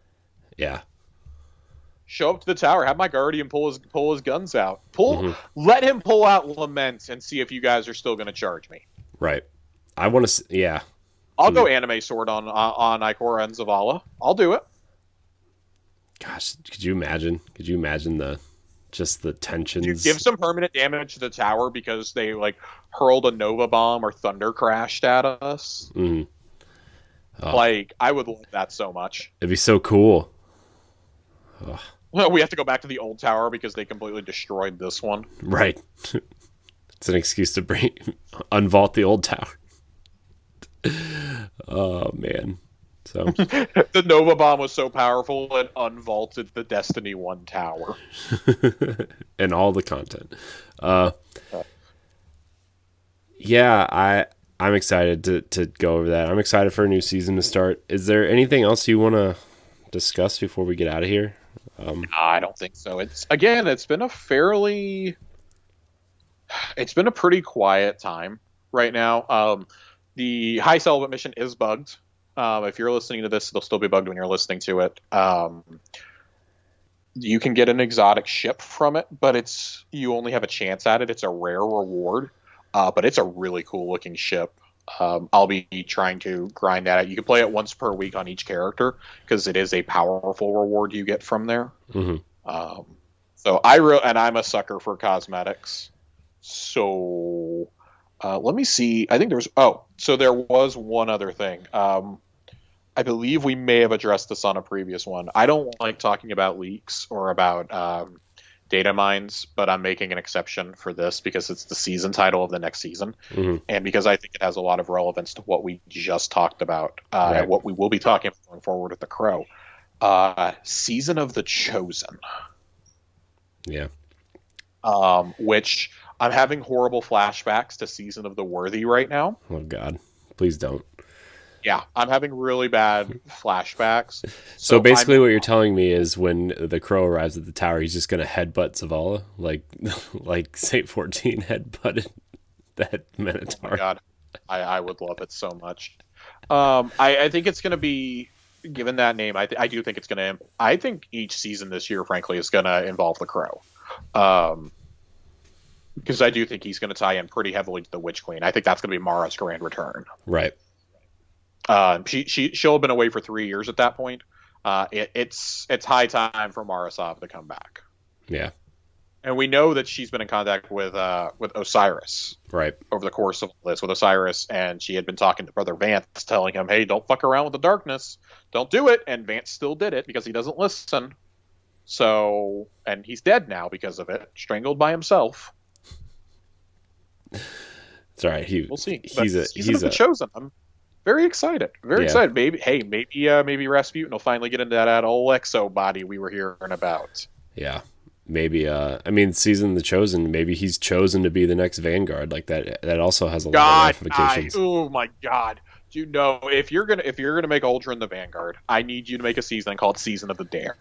Yeah. Show up to the tower, have my Guardian pull his guns out. Let him pull out Lament and see if you guys are still going to charge me. Right. I want to. Yeah. I'll go anime sword on Ikora and Zavala. I'll do it. Gosh, could you imagine? Could you imagine the tensions? You give some permanent damage to the tower because they like hurled a Nova bomb or thunder crashed at us. Oh, Like, I would love that so much. it'd be so cool. Oh, Well, we have to go back to the old tower because they completely destroyed this one. right. It's an excuse to unvault the old tower. Oh man. So The Nova Bomb was so powerful it unvaulted the Destiny 1 tower. and all the content. Uh, yeah, I'm excited to go over that. I'm excited for a new season to start. Is there anything else you want to discuss before we get out of here? I don't think so. It's been a pretty quiet time right now. The High Celibate mission is bugged. If you're listening to this, it'll still be bugged when you're listening to it. You can get an exotic ship from it, but you only have a chance at it. It's a rare reward, but it's a really cool looking ship. I'll be trying to grind at it. You can play it once per week on each character because it is a powerful reward you get from there. Mm-hmm. So and I'm a sucker for cosmetics. So let me see. I think there was one other thing. I believe we may have addressed this on a previous one. I don't like talking about leaks or about data mines, but I'm making an exception for this because it's the season title of the next season, and because I think it has a lot of relevance to what we just talked about, and what we will be talking about going forward with the Crow. Season of the Chosen. Yeah. Which I'm having horrible flashbacks to Season of the Worthy right now. Oh God, please don't. Yeah, I'm having really bad flashbacks. So basically what you're telling me is when the Crow arrives at the tower, he's just going to headbutt Zavala, like Saint 14 headbutted that Minotaur. Oh my God, I would love it so much. I think it's going to be, given that name, I do think it's going to, I think each season this year, frankly, is going to involve the Crow. Because I do think he's going to tie in pretty heavily to the Witch Queen. I think that's going to be Mara's grand return. Right. She'll have been away for 3 years at that point. It's high time for Mara Sov to come back. Yeah. And we know that she's been in contact with Osiris. Right. Over the course of this with Osiris, and she had been talking to Brother Vance, telling him, hey, don't fuck around with the darkness. Don't do it. And Vance still did it because he doesn't listen. So, and he's dead now because of it, strangled by himself. It's all right. We'll see. He's the Chosen. I'm very excited. Very excited. Maybe Rasputin will finally get into that old exo body we were hearing about. Yeah. Maybe season the Chosen, maybe he's chosen to be the next Vanguard. Like that also has a lot of ramifications. Oh my God. Do you know if you're gonna make Ultron the Vanguard, I need you to make a season called Season of the Dare.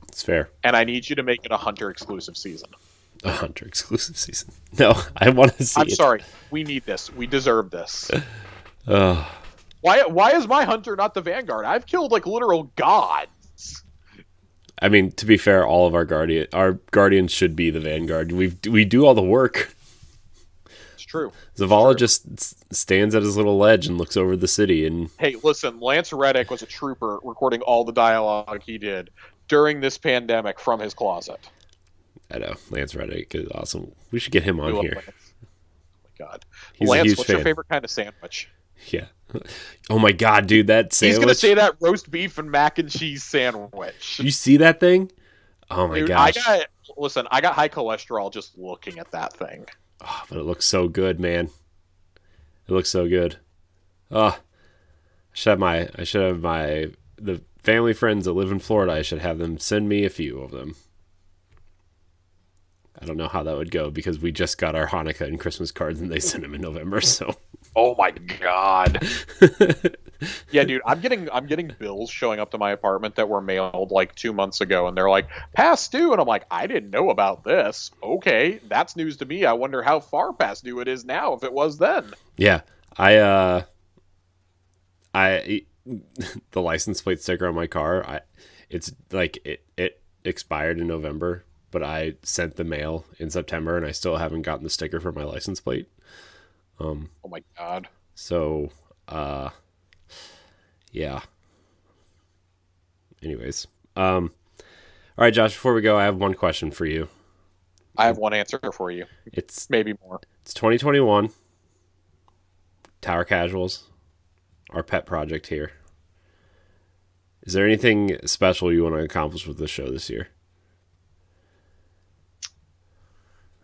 It's fair. And I need you to make it a Hunter exclusive season. A Hunter exclusive season. No, I want to see I'm sorry. We need this. We deserve this. Why is my Hunter not the Vanguard? I've killed like literal gods. I mean, to be fair, all of our guardians should be the Vanguard. We do all the work. It's true. Zavala just stands at his little ledge and looks over the city. And hey, listen, Lance Reddick was a trooper recording all the dialogue he did during this pandemic from his closet. I know. Lance Reddick is awesome. We should get him on here. Lance. Oh my God. He's Lance, a huge what's fan. your favorite kind of sandwich? Yeah. Oh my God, dude, that sandwich. He's going to say that roast beef and mac and cheese sandwich. You see that thing? Oh my gosh. I got high cholesterol just looking at that thing. Oh, but it looks so good, man. It looks so good. Oh, I should have the family friends that live in Florida. I should have them send me a few of them. I don't know how that would go because we just got our Hanukkah and Christmas cards and they sent them in November. So, oh my God. Yeah, dude, I'm getting bills showing up to my apartment that were mailed like 2 months ago, and they're like past due, and I'm like, I didn't know about this. Okay, that's news to me. I wonder how far past due it is now if it was then. Yeah, the license plate sticker on my car, it's like it expired in November. But I sent the mail in September, and I still haven't gotten the sticker for my license plate. Oh my God. So, yeah. Anyways, all right, Josh. Before we go, I have one question for you. I have one answer for you. It's maybe more. It's 2021. Tower casuals. our pet project here. Is there anything special you want to accomplish with the show this year?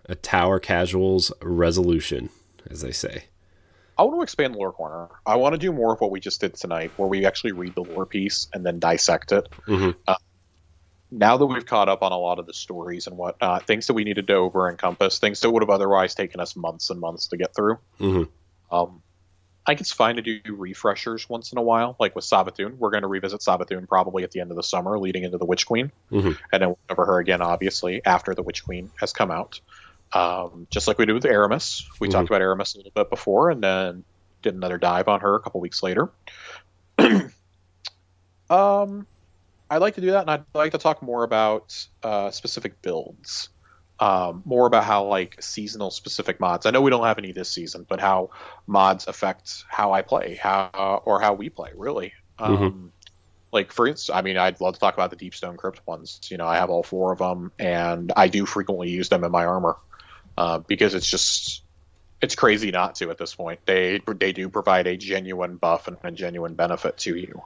A Tower Casuals resolution, as they say. I want to expand the lore corner. I want to do more of what we just did tonight, where we actually read the lore piece and then dissect it. Mm-hmm. Now that we've caught up on a lot of the stories and whatnot, things that we needed to over encompass, things that would have otherwise taken us months and months to get through. Mm-hmm. I think it's fine to do refreshers once in a while, like with Savathun. We're going to revisit Savathun probably at the end of the summer, leading into the Witch Queen. Mm-hmm. And then we'll cover her again, obviously, after the Witch Queen has come out. Just like we did with Aramis. We talked about Aramis a little bit before and then did another dive on her a couple weeks later. I'd like to do that, and I'd like to talk more about specific builds. More about how, like, seasonal specific mods. I know we don't have any this season, but how mods affect how I play, how we play, really. Like, for instance, I mean, I'd love to talk about the Deepstone Crypt ones. You know, I have all 4 of them, and I do frequently use them in my armor because it's crazy not to at this point. They do provide a genuine buff and a genuine benefit to you.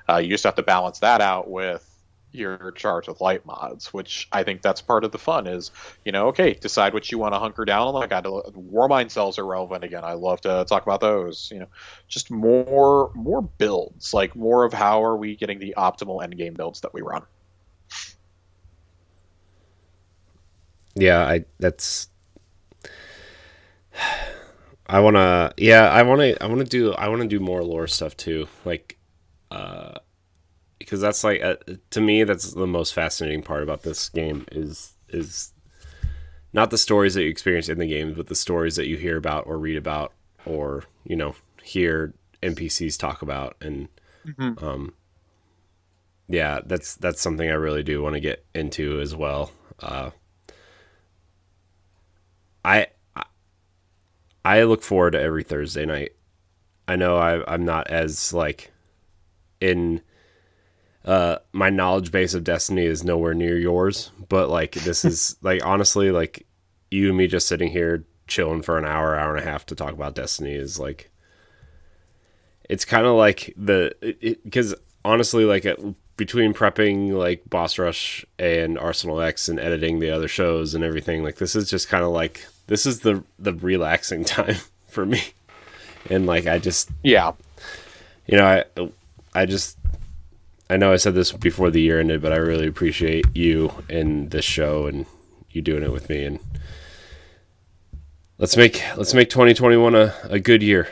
You just have to balance that out with your charge with light mods, which I think that's part of the fun is, you know, okay, decide what you want to hunker down on. Like, Warmind cells are relevant again. I love to talk about those, you know, just more builds, like more of how are we getting the optimal end game builds that we run. Yeah, I want to do more lore stuff too. Like, because that's like to me that's the most fascinating part about this game is not the stories that you experience in the games, but the stories that you hear about or read about or, you know, hear NPCs talk about. And yeah, that's something I really do want to get into as well. I look forward to every Thursday night. I know I'm not as like in my knowledge base of Destiny is nowhere near yours, but like this is like honestly like you and me just sitting here chilling for an hour and a half to talk about Destiny is like it's kind of like because honestly like between prepping like Boss Rush and Arsenal X and editing the other shows and everything, like this is just kind of like this is the relaxing time for me. And like I just you know I know I said this before the year ended, but I really appreciate you and this show and you doing it with me. And let's make 2021 a good year.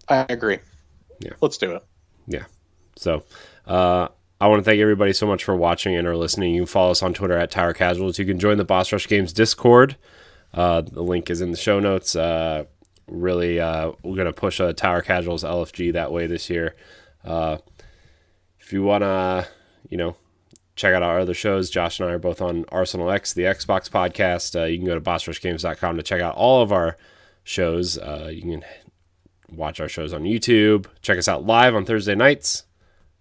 I agree. Yeah, let's do it. Yeah. So I want to thank everybody so much for watching and or listening. You can follow us on Twitter at Tower Casuals. You can join the Boss Rush Games Discord. The link is in the show notes. Really, we're going to push a Tower Casuals LFG that way this year. If you want to, you know, check out our other shows, Josh and I are both on Arsenal X, the Xbox podcast. You can go to bossrushgames.com to check out all of our shows. You can watch our shows on YouTube. Check us out live on Thursday nights.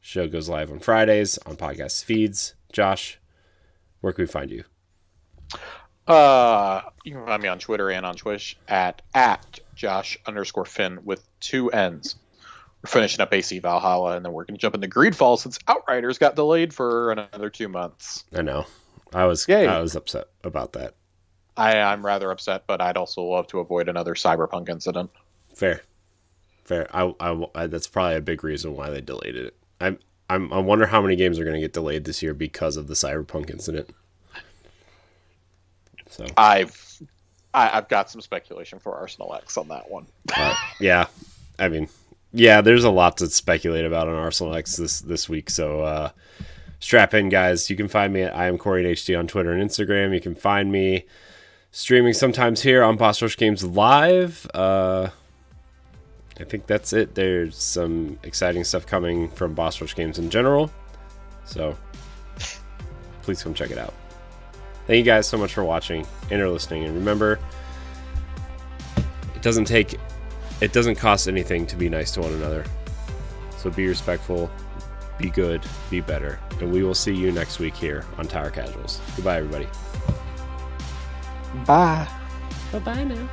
Show goes live on Fridays on podcast feeds. Josh, where can we find you? You can find me on Twitter and on Twitch at Josh_Finn with 2 N's. We're finishing up AC Valhalla, and then we're going to jump into Greedfall since Outriders got delayed for another 2 months. I know. I was upset about that. I'm rather upset, but I'd also love to avoid another Cyberpunk incident. Fair. I that's probably a big reason why they delayed it. I wonder how many games are going to get delayed this year because of the Cyberpunk incident. So I've got some speculation for Arsenal X on that one. Yeah, I mean. Yeah, there's a lot to speculate about on Arsenal X this week, so strap in, guys. You can find me at IamCoreyHD on Twitter and Instagram. You can find me streaming sometimes here on Boss Rush Games Live. I think that's it. There's some exciting stuff coming from Boss Rush Games in general, so please come check it out. Thank you guys so much for watching and or listening, and remember, it doesn't cost anything to be nice to one another. So be respectful, be good, be better. And we will see you next week here on Tower Casuals. Goodbye, everybody. Bye. Bye-bye now.